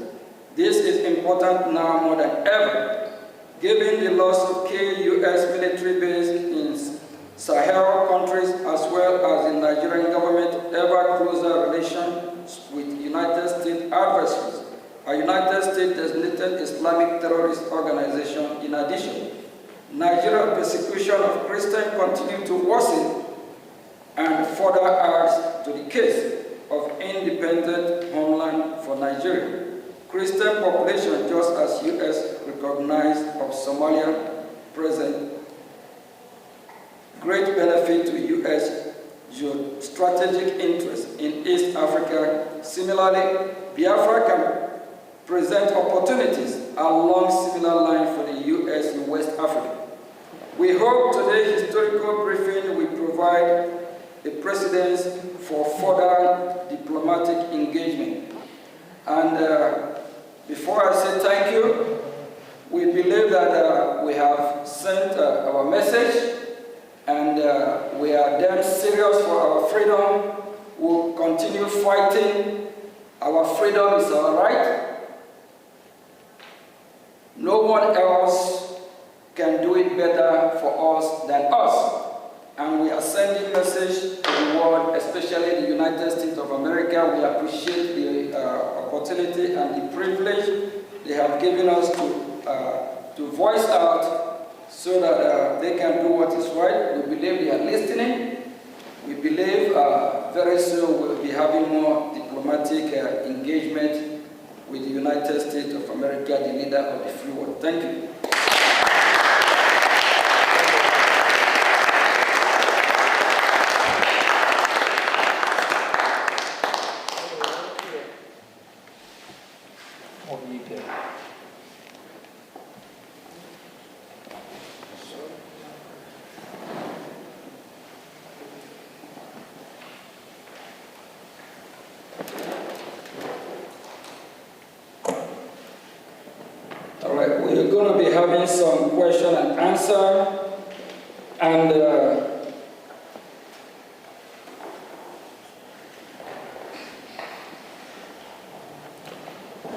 This is important now more than ever, given the loss of key U.S. military bases in Sahel countries, as well as the Nigerian government ever closer relations with United States adversaries, a United States designated Islamic terrorist organization. In addition, Nigeria's persecution of Christians continues to worsen and further adds to the case of independent homeland for Nigeria. Christian population, just as U.S. recognized of Somalia, present great benefit to U.S. strategic interest in East Africa. Similarly, Biafra can present opportunities along similar lines for the U.S. in West Africa. We hope today's historical briefing will provide the precedents for further diplomatic engagement. And before I say thank you, we believe that we have sent our message, and we are damn serious for our freedom. We'll continue fighting. Our freedom is our right. No one else can do it better for us than us. And we are sending a message to the world, especially the United States of America. We appreciate the opportunity and the privilege they have given us to voice out so that they can do what is right. We believe they are listening. We believe very soon we'll be having more diplomatic engagement with the United States of America, the leader of the free world. Thank you. All right, we're going to be having some question and answer, and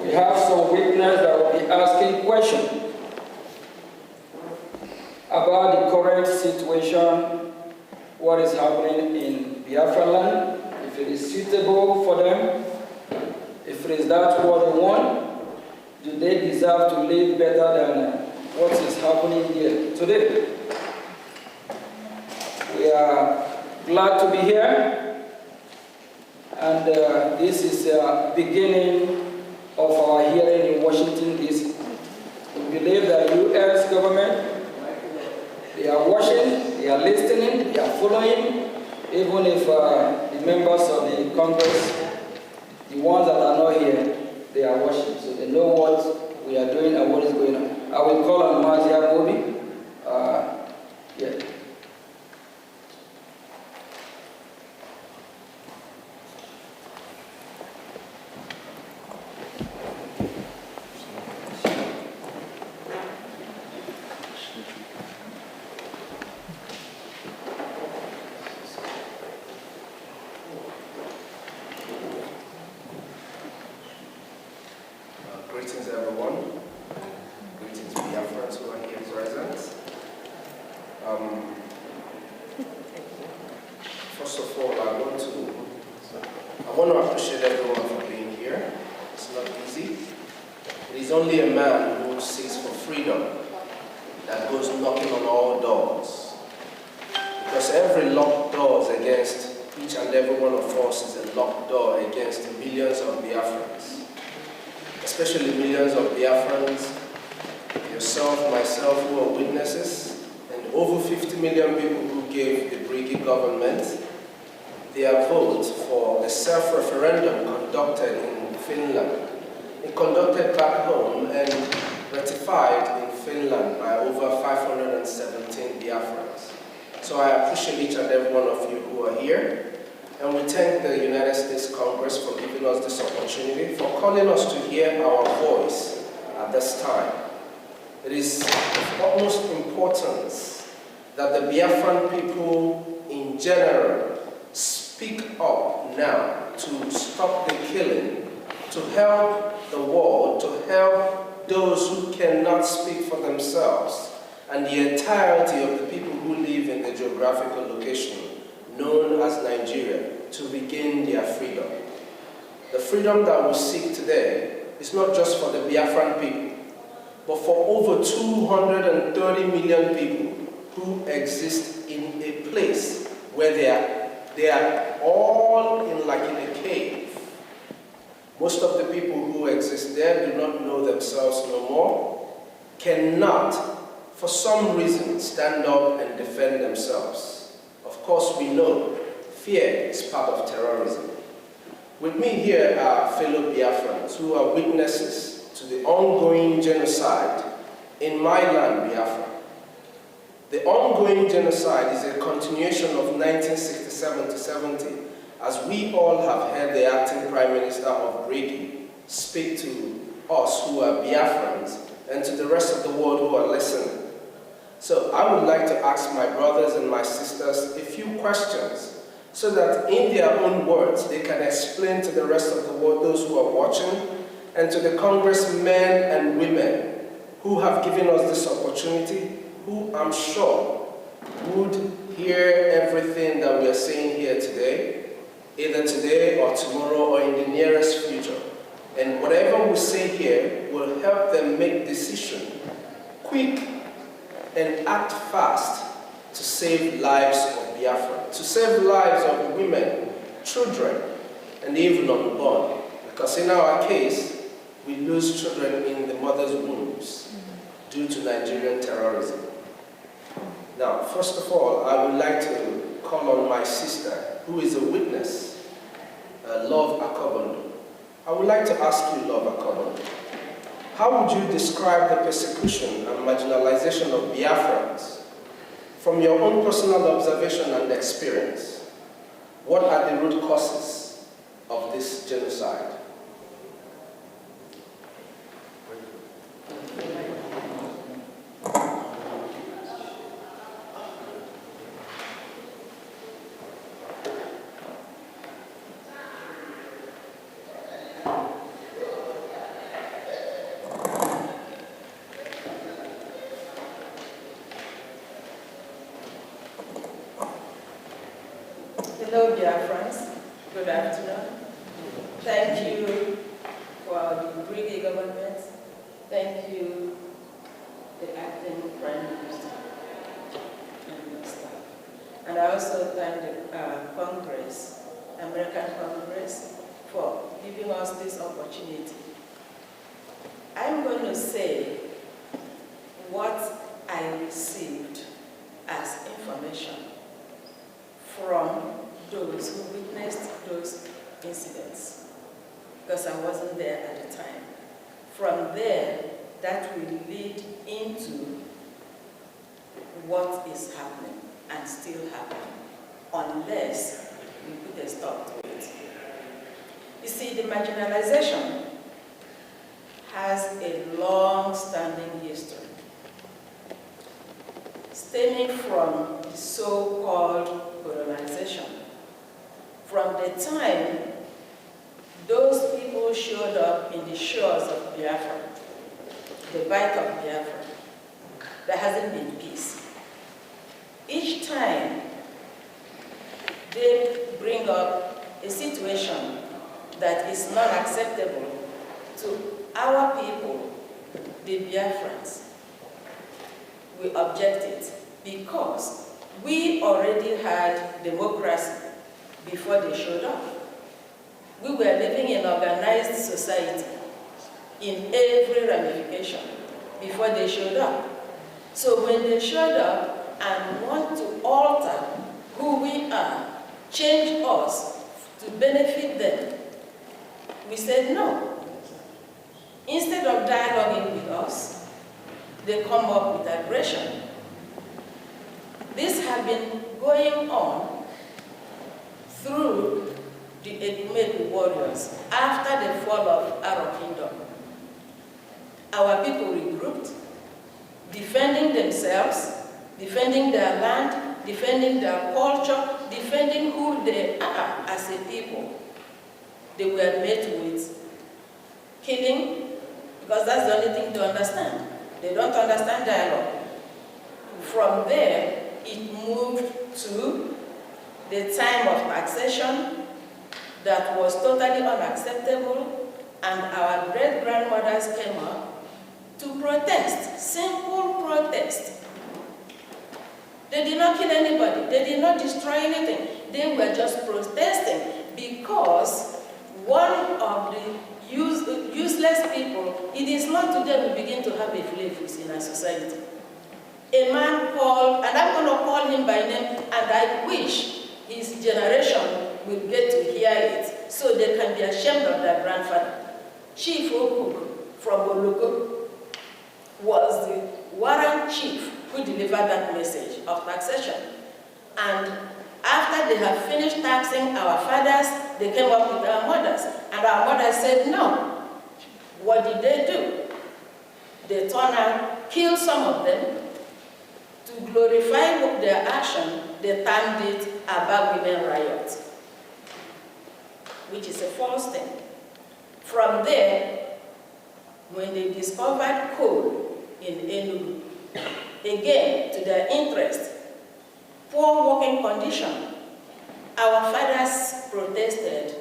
we have some witnesses that will be asking questions about the current situation, what is happening in Biafra land, if it is suitable for them, if it is that what they want. Do they deserve to live better than what is happening here today? We are glad to be here, and this is the beginning of our hearing in Washington, D.C. We believe that the U.S. government, they are watching, they are listening, they are following, even if the members of the Congress, the ones that are not here, they are watching, so they know what we are doing and what is going on. I will call on Mazia Mobi. Yeah. First of all, I want to appreciate everyone for being here. It's not easy. It is only a man who seeks for freedom that goes knocking on all doors. Because every locked door against each and every one of us is a locked door against millions of Biafrans. Especially millions of Biafrans, yourself, myself, who are witnesses, and over 50 million people who gave the Brigi government their vote for the self-referendum conducted in Finland. It conducted back home and ratified in Finland by over 517 Biafrans. So I appreciate each and every one of you who are here. And we thank the United States Congress for giving us this opportunity, for calling us to hear our voice at this time. It is of utmost importance that the Biafran people in general speak up now to stop the killing, to help the world, to help those who cannot speak for themselves, and the entirety of the people who live in the geographical location known as Nigeria, to regain their freedom. The freedom that we seek today is not just for the Biafran people, but for over 230 million people who exist in a place where they are all in a cave. Most of the people who exist there do not know themselves no more, cannot, for some reason, stand up and defend themselves. Of course, we know fear is part of terrorism. With me here are fellow Biafrans who are witnesses to the ongoing genocide in my land, Biafra. The ongoing genocide is a continuation of 1967 to 70, as we all have heard the acting Prime Minister of Brigi speak to us who are Biafrans and to the rest of the world who are listening. So I would like to ask my brothers and my sisters a few questions so that in their own words they can explain to the rest of the world, those who are watching, and to the congressmen and women who have given us this opportunity, who I'm sure would hear everything that we are saying here today, either today or tomorrow or in the nearest future. And whatever we say here will help them make decisions quick and act fast to save lives of Biafra, to save lives of women, children, and even unborn. Because in our case, we lose children in the mother's wombs due to Nigerian terrorism. Now, first of all, I would like to call on my sister, who is a witness, Love Akobondo. I would like to ask you, Love Akobondo, how would you describe the persecution and marginalization of Biafrans from your own personal observation and experience? What are the root causes of this genocide? Hello, Biafrans. Good afternoon. Thank you for the Brigi government. Thank you, the acting Prime Minister and your staff. And I also thank the Congress, American Congress, for giving us this opportunity. I'm going to say what I received as information from those who witnessed those incidents, because I wasn't there at the time. From there, that will lead into what is happening and still happening, unless we put a stop to it. You see, the marginalization has a long-standing history, stemming from the so-called colonization. From the time those people showed up in the shores of Biafra, the Bight of Biafra, there hasn't been peace. each time they bring up a situation that is not acceptable to our people, the Biafrans, we object it because we already had democracy before they showed up. We were living in organized society in every ramification before they showed up. So when they showed up and want to alter who we are, change us to benefit them, we said no. Instead of dialoguing with us, they come up with aggression. This has been going on through the Ekumenic warriors after the fall of Arab Kingdom. Our people regrouped, defending themselves, defending their land, defending their culture, defending who they are as a people. They were met with killing, because that's the only thing to understand. They don't understand dialogue. From there, it moved to the time of taxation that was totally unacceptable, and our great-grandmothers came up to protest, simple protest. They did not kill anybody. They did not destroy anything. They were just protesting because one of the useless people, it is not today we begin to have a flavors in our society. A man called, and I'm going to call him by name, and I wish his generation will get to hear it so they can be ashamed of their grandfather. Chief Okuk from Oluko was the warrant chief who delivered that message of taxation. And after they had finished taxing our fathers, they came up with our mothers. And our mothers said no. What did they do? They turned out, killed some of them. To glorify their action, they termed it a women riot, which is a false thing. From there, when they discovered coal in Enugu, again, to their interest, poor working condition, our fathers protested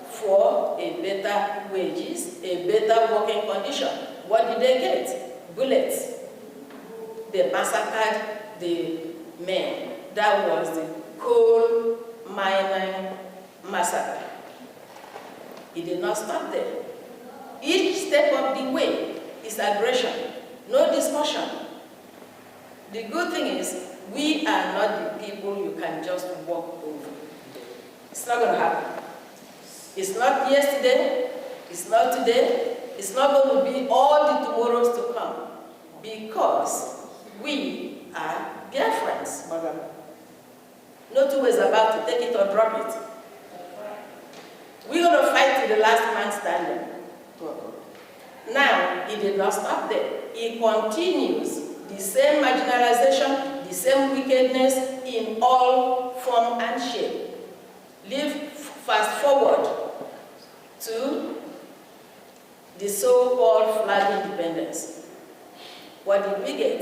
for a better wages, a better working condition. What did they get? Bullets. They massacred the men. That was the coal mining massacre. It did not stop there. Each step of the way is aggression, no discussion. The good thing is, we are not the people you can just walk over. It's not going to happen. It's not yesterday, it's not today, it's not going to be all the tomorrows to come, because we are Biafrans, madam. No two ways about to take it or drop it. We're going to fight to the last man standing. Now, it did not stop there. It continues. The same marginalization, the same wickedness in all form and shape. Fast forward to the so-called flag independence. What did we get?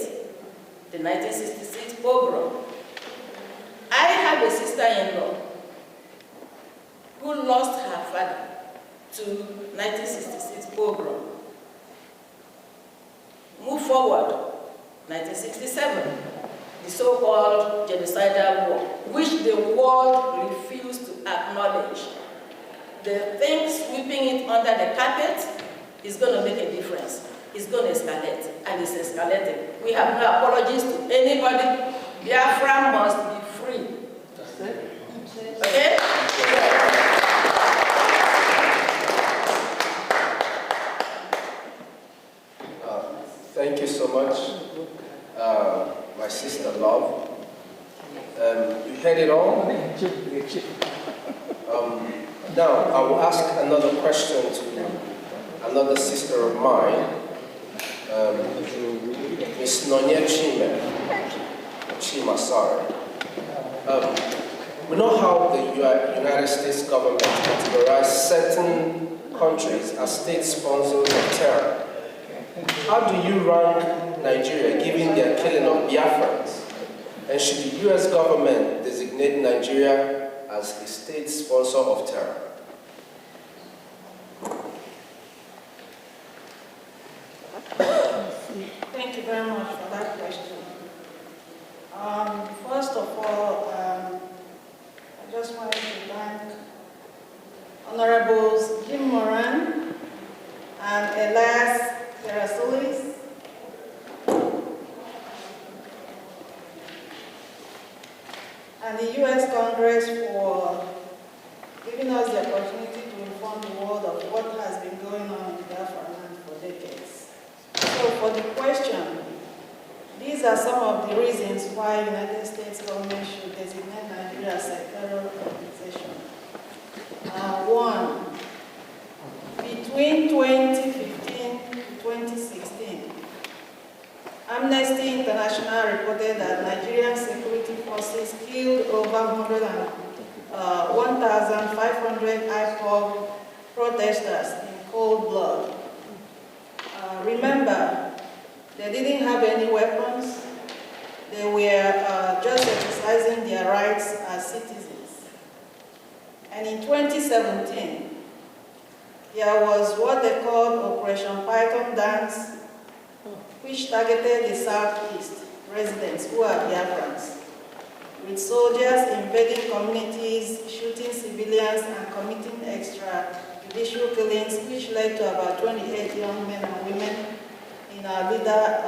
The 1966 pogrom. I have a sister-in-law who lost her father to 1966 pogrom. Move forward, 1967, the so-called genocidal war, which the world refused to acknowledge. The thing sweeping it under the carpet is going to make a difference. It's going to escalate, and it's escalating. We have no apologies to anybody. Biafra must be free. Okay? Thank you so much, my sister Love. You heard it all? Now, I will ask another question to another sister of mine, Ms. Nonye Chima, sorry. We know how the United States government categorizes certain countries as state sponsors of terror. How do you rank Nigeria, given their killing of Biafrans And should the U.S. government designate Nigeria as a state sponsor of terror? Thank you very much for that question. First of all, I just wanted to thank Honorables Jim Moran and Elias Terasulis and the U.S. Congress for giving us the opportunity to inform the world of what has been going on in Biafra land for decades. So for the question, these are some of the reasons why United States government should designate Nigeria as a terror organization. One, between 2015 to 2016, Amnesty International reported that Nigerian security forces killed over 1,500 IPOB protesters in cold blood. Remember, they didn't have any weapons. They were just exercising their rights as citizens. And in 2017, there was what they called Operation Python Dance, which targeted the Southeast residents who are Biafrans, with soldiers invading communities, shooting civilians, and committing extrajudicial killings, which led to about 28 young men and women in our leader,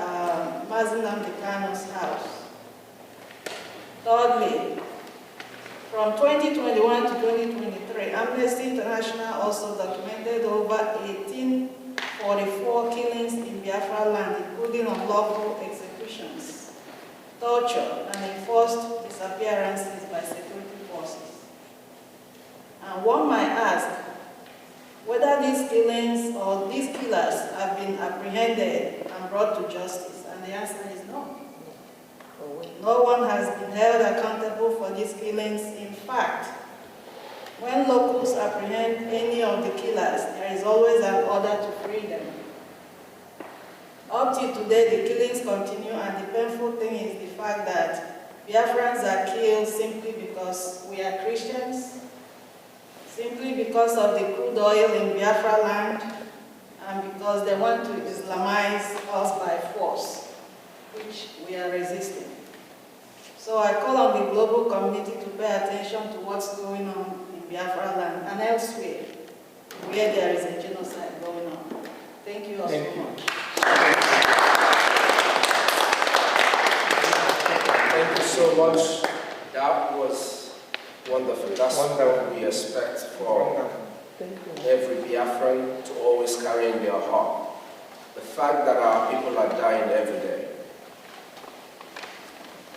Mazi Nnamdi Kanu's house. Thirdly, from 2021 to 2023, Amnesty International also documented over 1,844 killings in Biafra land, including unlawful executions, torture, and enforced disappearances by security forces. And one might ask whether these killings or these killers have been apprehended and brought to justice, and the answer is no. No one has been held accountable for these killings. In fact, when locals apprehend any of the killers, there is always an order to free them. Up till today, the killings continue, and the painful thing is the fact that Biafrans are killed simply because we are Christians, simply because of the crude oil in Biafra land, and because they want to Islamize us by force, which we are resisting. So I call on the global community to pay attention to what's going on in Biafra land and elsewhere where there is a genocide going on. Thank you all so much. Thank you so much. That was wonderful. That's what we expect from every Biafran to always carry in their heart. The fact that our people are dying every day.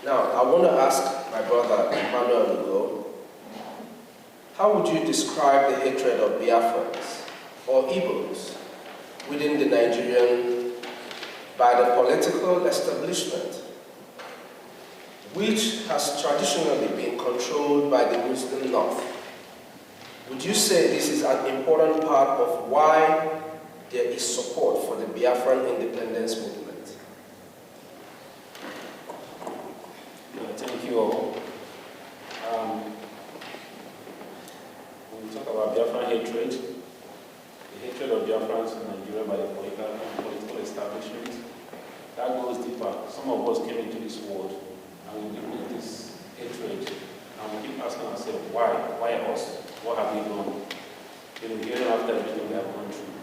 Now, I want to ask my brother Emmanuel Ugo, how would you describe the hatred of Biafrans or Igbos within the Nigerian by the political establishment, which has traditionally been controlled by the Muslim North? Would you say this is an important part of why there is support for the Biafran independence movement? Thank you all. When we talk about Biafran hatred, the hatred of Biafrans in Nigeria by the political establishment, that goes deeper. Some of us came into this world and we witnessed this hatred, and we keep asking ourselves, why? Why us? What have we done? Hearing after everything we have gone through.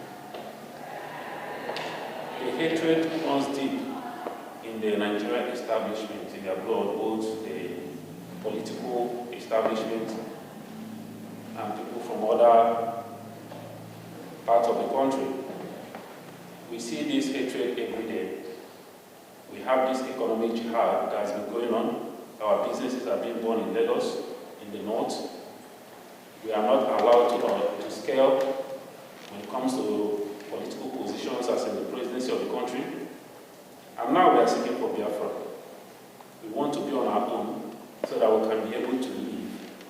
The hatred runs deep in the Nigerian establishment, in their blood, both the political establishment and people from other parts of the country. We see this hatred every day. We have this economic jihad that has been going on. Our businesses are being born in Lagos, in the north. We are not allowed to scale when it comes to political positions as in the presidency of the country. And now we are seeking for Biafra. We want to be on our own so that we can be able to live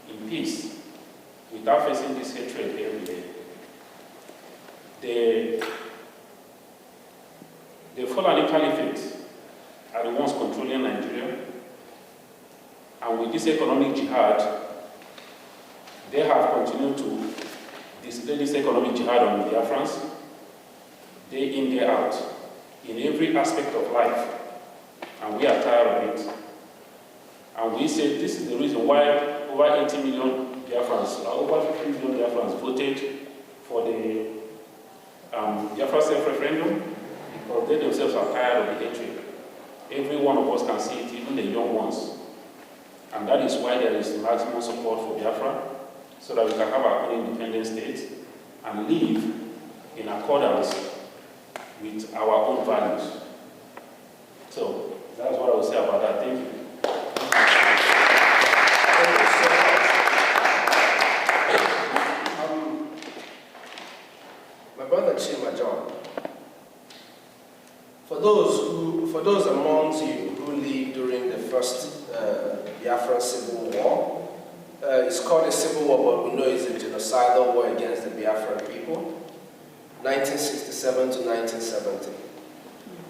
in peace without facing this hatred every day. The Fulani Caliphate are the ones controlling Nigeria. And with this economic jihad, they have continued to display this economic jihad on the Biafrans, day in, day out, in every aspect of life. And we are tired of it. And we say this is the reason why over 80 million Biafrans, over 50 million Biafrans voted for the Biafra self-referendum, because they themselves are tired of the hatred. Every one of us can see it, even the young ones. And that is why there is maximum support for Biafra, so that we can have our own independent state and live in accordance with our own values. So that's what I will say about that. Thank you. My brother Chima John, for those amongst you who lived during the first Biafran Civil War, it's called a civil war, but we know it's a genocidal war against the Biafran people, 1967 to 1970.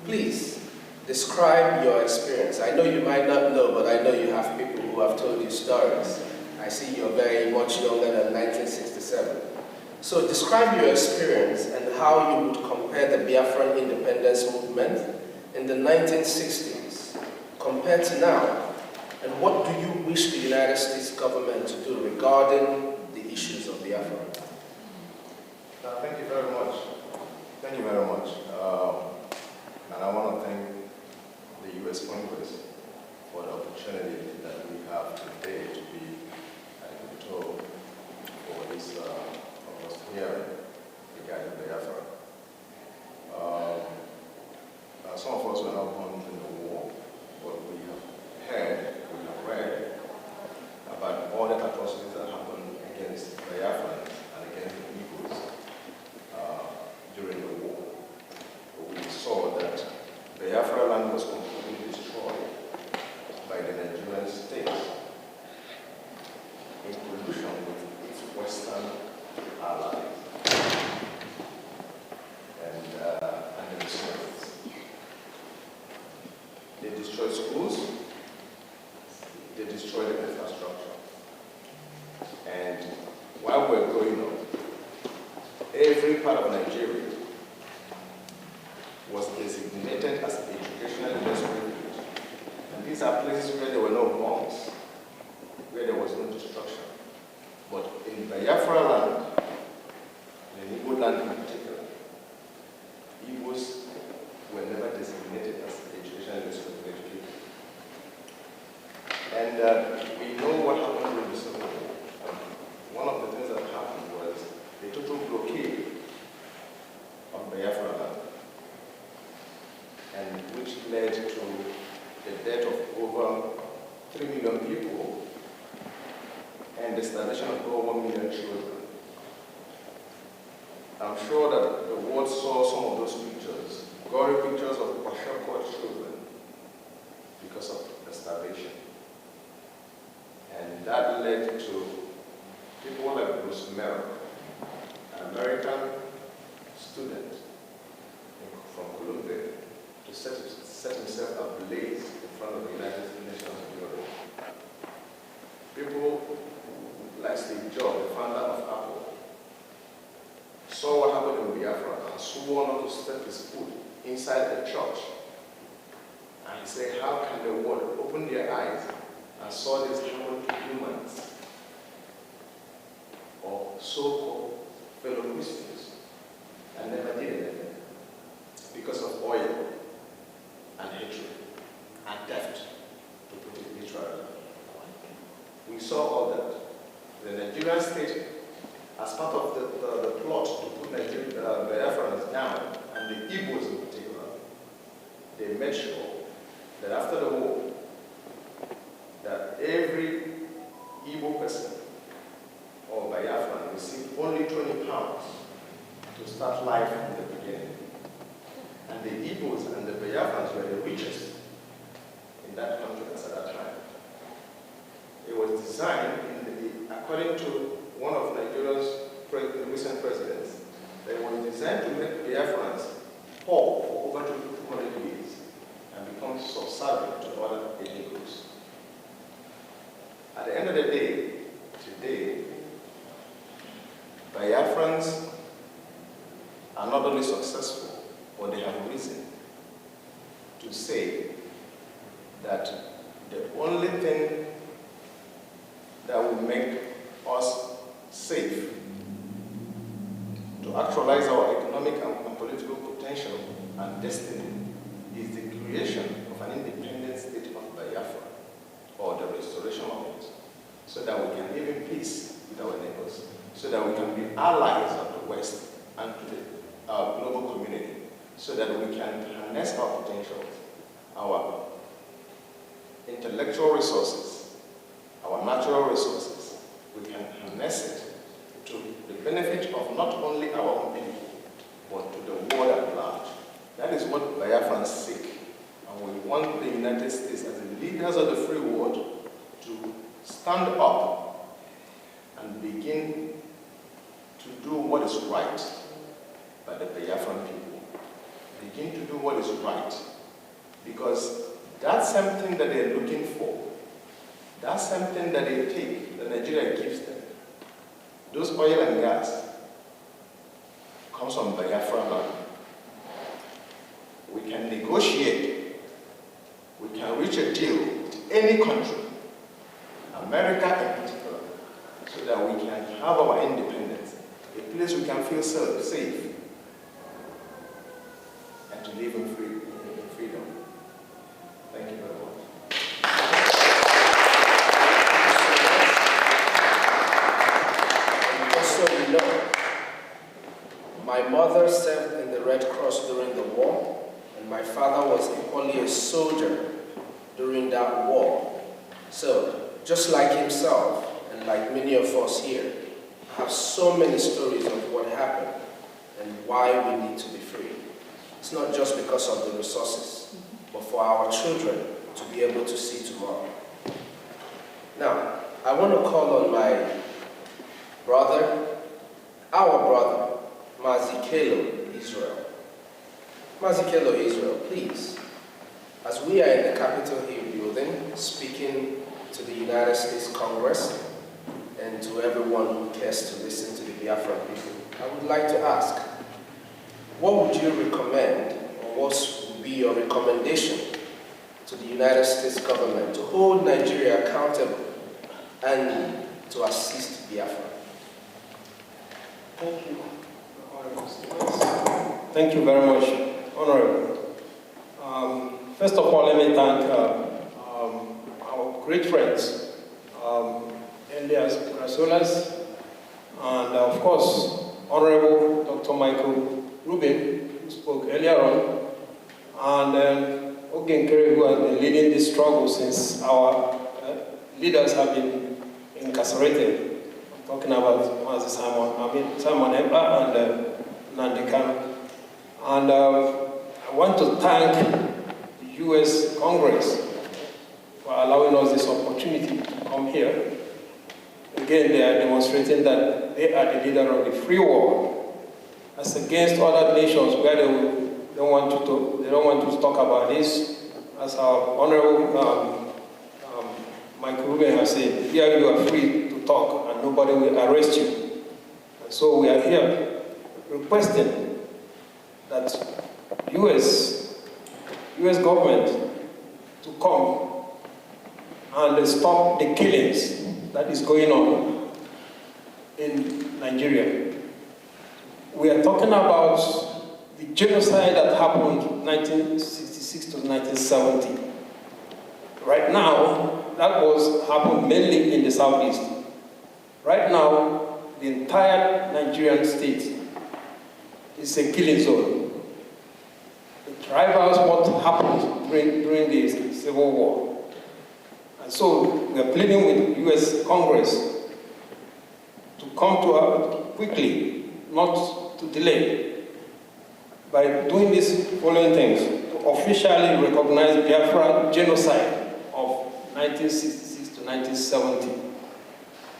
Please, describe your experience. I know you might not know, but I know you have people who have told you stories. I see you're very much younger than 1967. So describe your experience and how you would compare the Biafran independence movement in the 1960s compared to now. And what do you wish the United States government to do regarding the issues of Biafra? Thank you very much. Thank you very much. And I want to thank the U.S. Congress for the opportunity that we have today to be at the Capitol for this hearing regarding Biafra. Some of us were not born in the war, but we have heard, we have read about all the atrocities that happened against Biafrans and against the Igbos during the war. We saw that Biafra land was completely destroyed by the Nigerian state in collusion with its Western allies and the Muslims. They destroyed schools, they destroyed the infrastructure. And while we're growing up, every part of Nigeria was designated as educationally less privileged. And these are places where there were no bombs, where there was no destruction. But in Biafra land, in Igbo land in particular, Igbos were never designated as educationally less privileged people. And we know what happened during the Civil War. One of the things that happened was the total blockade of Biafra land, and which led to the death of over 3 million people and the starvation of over 1 million children. I'm sure that the world saw some of those pictures, gory pictures of Kwashakwa children because of the starvation. And that led to people like Bruce Merrick, an American student from Columbia, to set himself ablaze in front of the United Nations Bureau. People like Steve Jobs, the founder of Apple, saw what happened in Biafra and swore not to step his foot inside a church. And he said, how can the world open their eyes and saw this happen to humans or so-called fellow Christians and never did anything because of oil and hatred and theft, to put it literally. We saw all that. The Nigerian state, as part of the plot to put Biafrans down, and the Igbos in particular, they made sure that after the war, that every Igbo person or Biafran received only 20 pounds to start life from the beginning. And the Igbos and the Biafrans were the richest in that country at that time. It was designed, according to one of Nigeria's recent presidents, that it was designed to make Biafrans poor for over 200 years and become subservient to other ethnic groups. At the end of the day, today, Biafrans are not only successful, but they have reason to say that the only thing that will make us safe to actualize our economic and political potential and destiny is the creation of an independent state of Biafra, or the restoration of it, so that we can live in peace with our neighbors, so that we can be allies of the West and to our global community, so that we can harness our potentials, our intellectual resources, our natural resources. We can harness it to the benefit of not only our own people, but to the world at large. That is what Biafrans seek. And we want the United States, as the leaders of the free world, to stand up and begin to do what is right by the Biafran people. Begin to do what is right. Because that's something that they're looking for. That's something that they take, that Nigeria gives them. Those oil and gas comes from Biafra land. We can negotiate. We can reach a deal with any country, America in particular, so that we can have our independence, a place we can feel safe, and to live in freedom. Thank you very much. So you know, my mother served in the Red Cross during the war, and my father was equally a soldier during that war. So, just like himself, and like many of us here, I have so many stories of what happened and why we need to be free. It's not just because of the resources, but for our children to be able to see tomorrow. Now, I want to call on my brother, our brother, Mazikelo Israel. Mazikelo Israel, please, as we are in the Capitol Hill building, speaking to the United States Congress and to everyone who cares to listen to the Biafra people, I would like to ask, what would you recommend, or what would be your recommendation to the United States government to hold Nigeria accountable and to assist Biafra? Thank you. Thank you very much, Honorable. First of all, let me thank our great friends, Elias Grasolas, and of course, Honorable Dr. Michael Rubin, who spoke earlier on, and Ogen Kerry, who has been leading this struggle since our leaders have been incarcerated. Talking about Simon Ebba and Nnamdi Kanu. And I want to thank the U.S. Congress for allowing us this opportunity to come here. Again, they are demonstrating that they are the leader of the free world, as against other nations where they don't want to talk about this. As our Honorable Michael Rubin has said, here you are free to talk and nobody will arrest you. And so we are here requesting that U.S. government to come and stop the killings that is going on in Nigeria. We are talking about the genocide that happened 1966 to 1970. Right now, that happened mainly in the southeast. Right now, the entire Nigerian state is a killing zone. It rivals what happened during the Civil War. And so we are pleading with the U.S. Congress to come to us quickly, not to delay, by doing these following things: to officially recognize Biafra genocide of 1966 to 1970,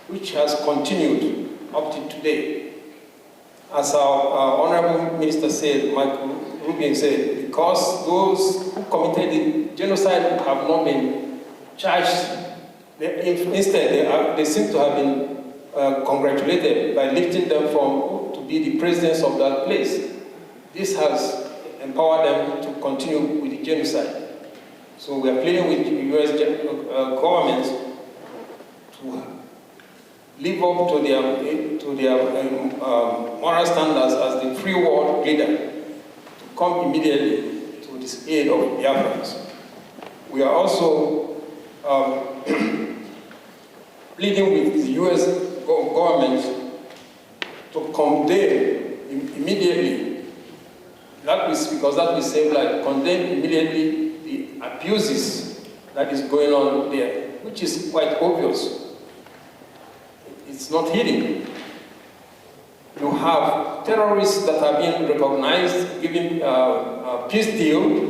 which has continued up to today. As our Honorable Minister said, Michael Rubin said, because those who committed the genocide have not been charged Instead, they seem to have been congratulated by lifting them from to be the presidents of that place. This has empowered them to continue with the genocide. So we are playing with the U.S. government to live up to their moral standards as the free world leader, to come immediately to this aid of Biafrans. We are also pleading with the U.S. government to condemn immediately, because that will save life, condemn immediately the abuses that is going on there, which is quite obvious. It's not hidden. You have terrorists that are being recognized, giving a peace deal,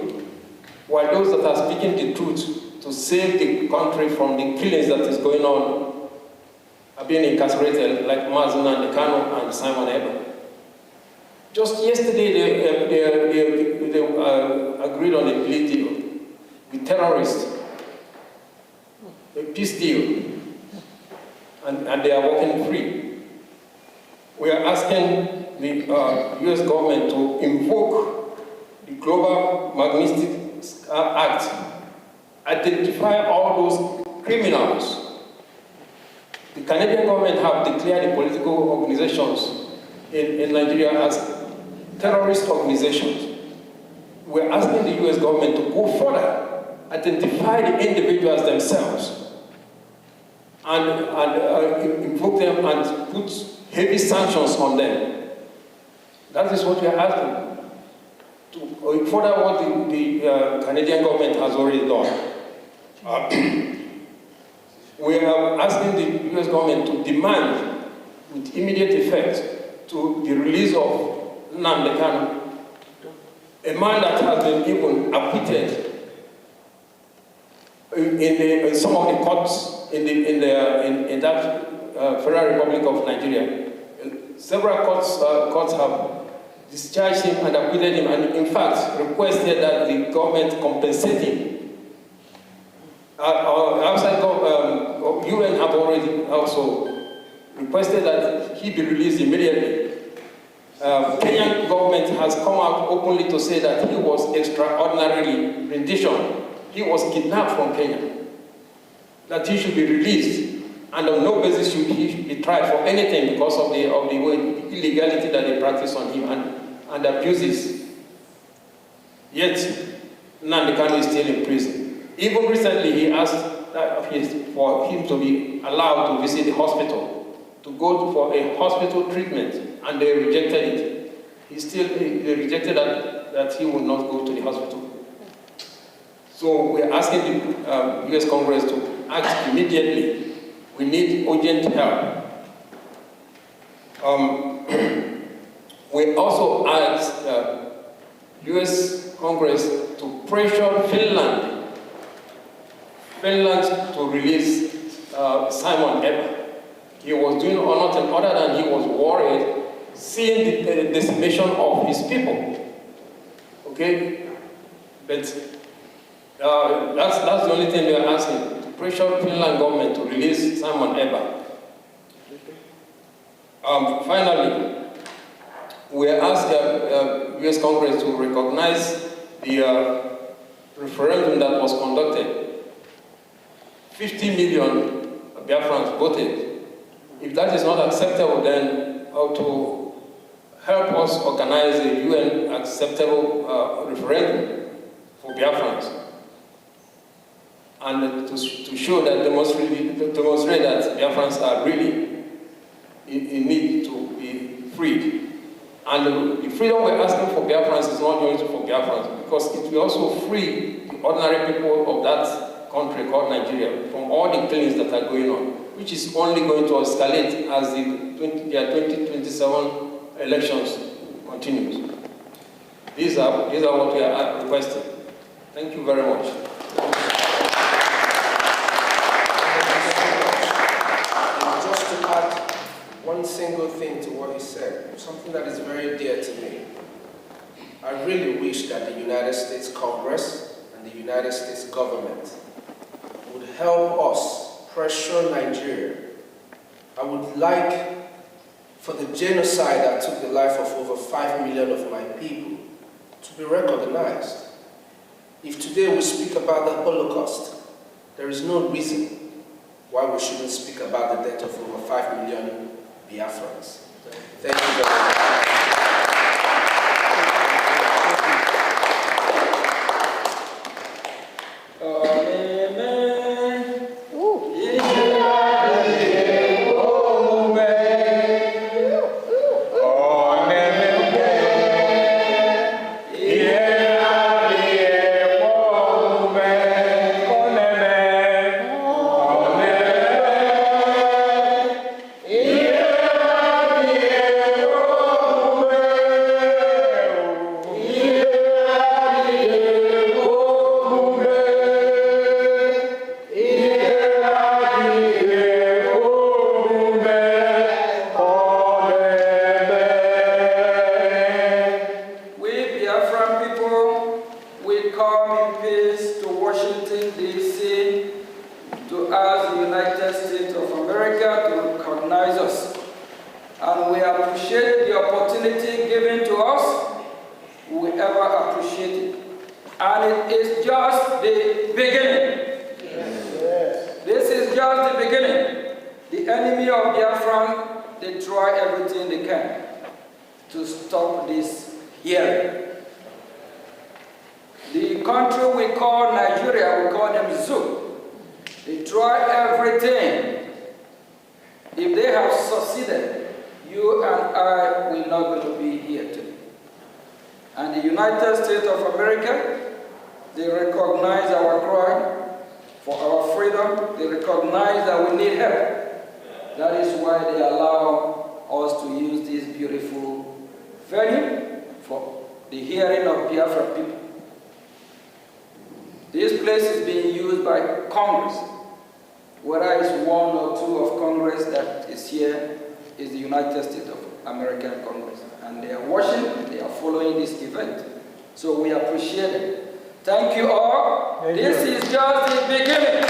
while those that are speaking the truth to save the country from the killings that is going on are being incarcerated, like Mazen and Kano and Simon Eber. Just yesterday, they agreed on a plea deal with terrorists, a peace deal, and they are walking free. We are asking the U.S. government to invoke the Global Magnitsky Act, identify all those criminals. The Canadian government have declared the political organizations in Nigeria as terrorist organizations. We're asking the U.S. government to go further, identify the individuals themselves, and invoke them and put heavy sanctions on them. That is what we are asking. To further what the Canadian government has already done. We are asking the U.S. government to demand, with immediate effect, to the release of Nnamdi Kanu, a man that has been even acquitted in some of the courts in that Federal Republic of Nigeria. Several courts have discharged him and acquitted him, and in fact requested that the government compensate him. Outside UN have already also requested that he be released immediately. Kenyan government has come out openly to say that he was extraordinarily rendition. He was kidnapped from Kenya. That he should be released, and on no basis should he be tried for anything because of the illegality that they practice on him and abuses. Yet, Nnamdi Kanu is still in prison. Even recently, he asked for him to be allowed to visit the hospital, to go for a hospital treatment, and they rejected it. They rejected that he would not go to the hospital. So we're asking the U.S. Congress to act immediately. We need urgent help. We also ask U.S. Congress to pressure Finland to release Simon Eber. He was doing nothing other than he was worried seeing the decimation of his people. Okay? But that's the only thing we are asking, to pressure Finland government to release Simon Eber. Finally, we ask the U.S. Congress to recognize the referendum that was conducted. 50 million Biafrans voted. If that is not acceptable, then how to help us organize a UN acceptable referendum for Biafrans, and to show that demonstrate that Biafrans are really in need to be freed. And the freedom we're asking for Biafrans is not only for Biafrans, because it will also free the ordinary people of that country called Nigeria from all the killings that are going on, which is only going to escalate as the 2027 elections continues. These are what we are requesting. Thank you very much. Just to add one single thing to what he said, something that is very dear to me. I really wish that the United States Congress and the United States government would help us oppression Nigeria, I would like for the genocide that took the life of over 5 million of my people to be recognized. If today we speak about the Holocaust, there is no reason why we shouldn't speak about the death of over 5 million Biafrans. Thank you very much. This place is being used by Congress. Whether it's one or two of Congress that is here is the United States of American Congress. And they are watching, they are following this event. So we appreciate it. Thank you all. This is just the beginning.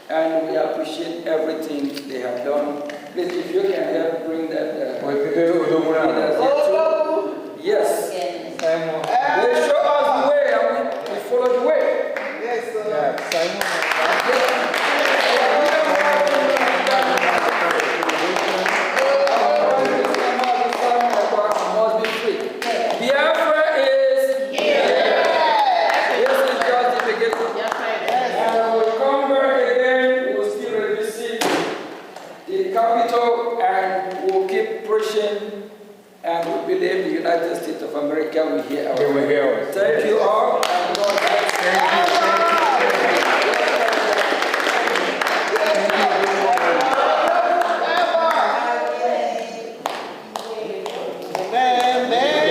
And we appreciate everything they have done. Please, if you can help bring that. Yes. They show us the way and we follow the way. Yes, sir. Must be free. Biafra is here. This is just the beginning. And we come back again, we'll still receive the capital and we'll keep pushing, and we believe the United States of America will hear our voice. Thank you all, and God bless. Thank you.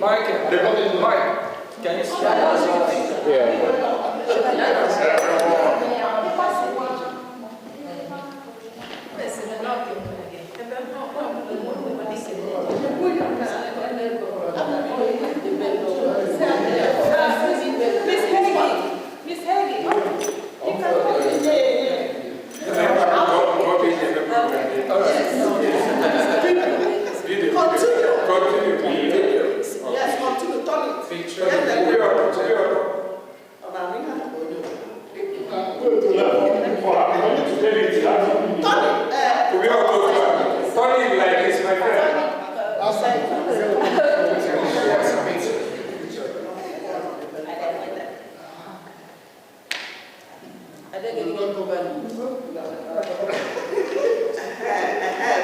Mike, can you share us? Miss Haggy, you can Yes, continue, Tony. Picture. Tony like this, my friend. I think you can go back.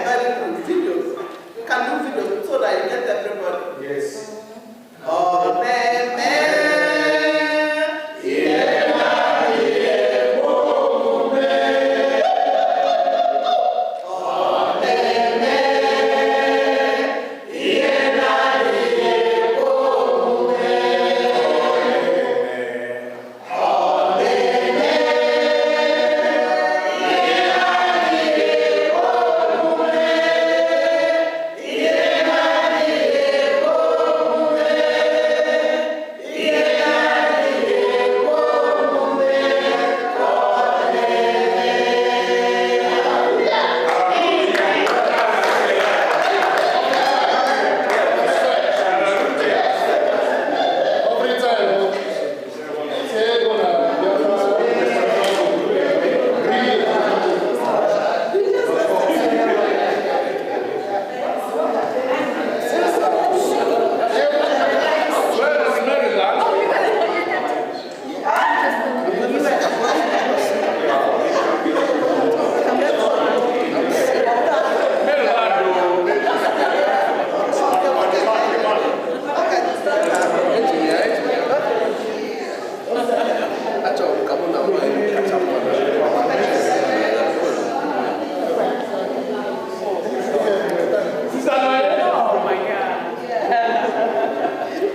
Very good videos. You can do videos so that you get everybody. Yes. Oh, man.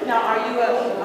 Now, are you a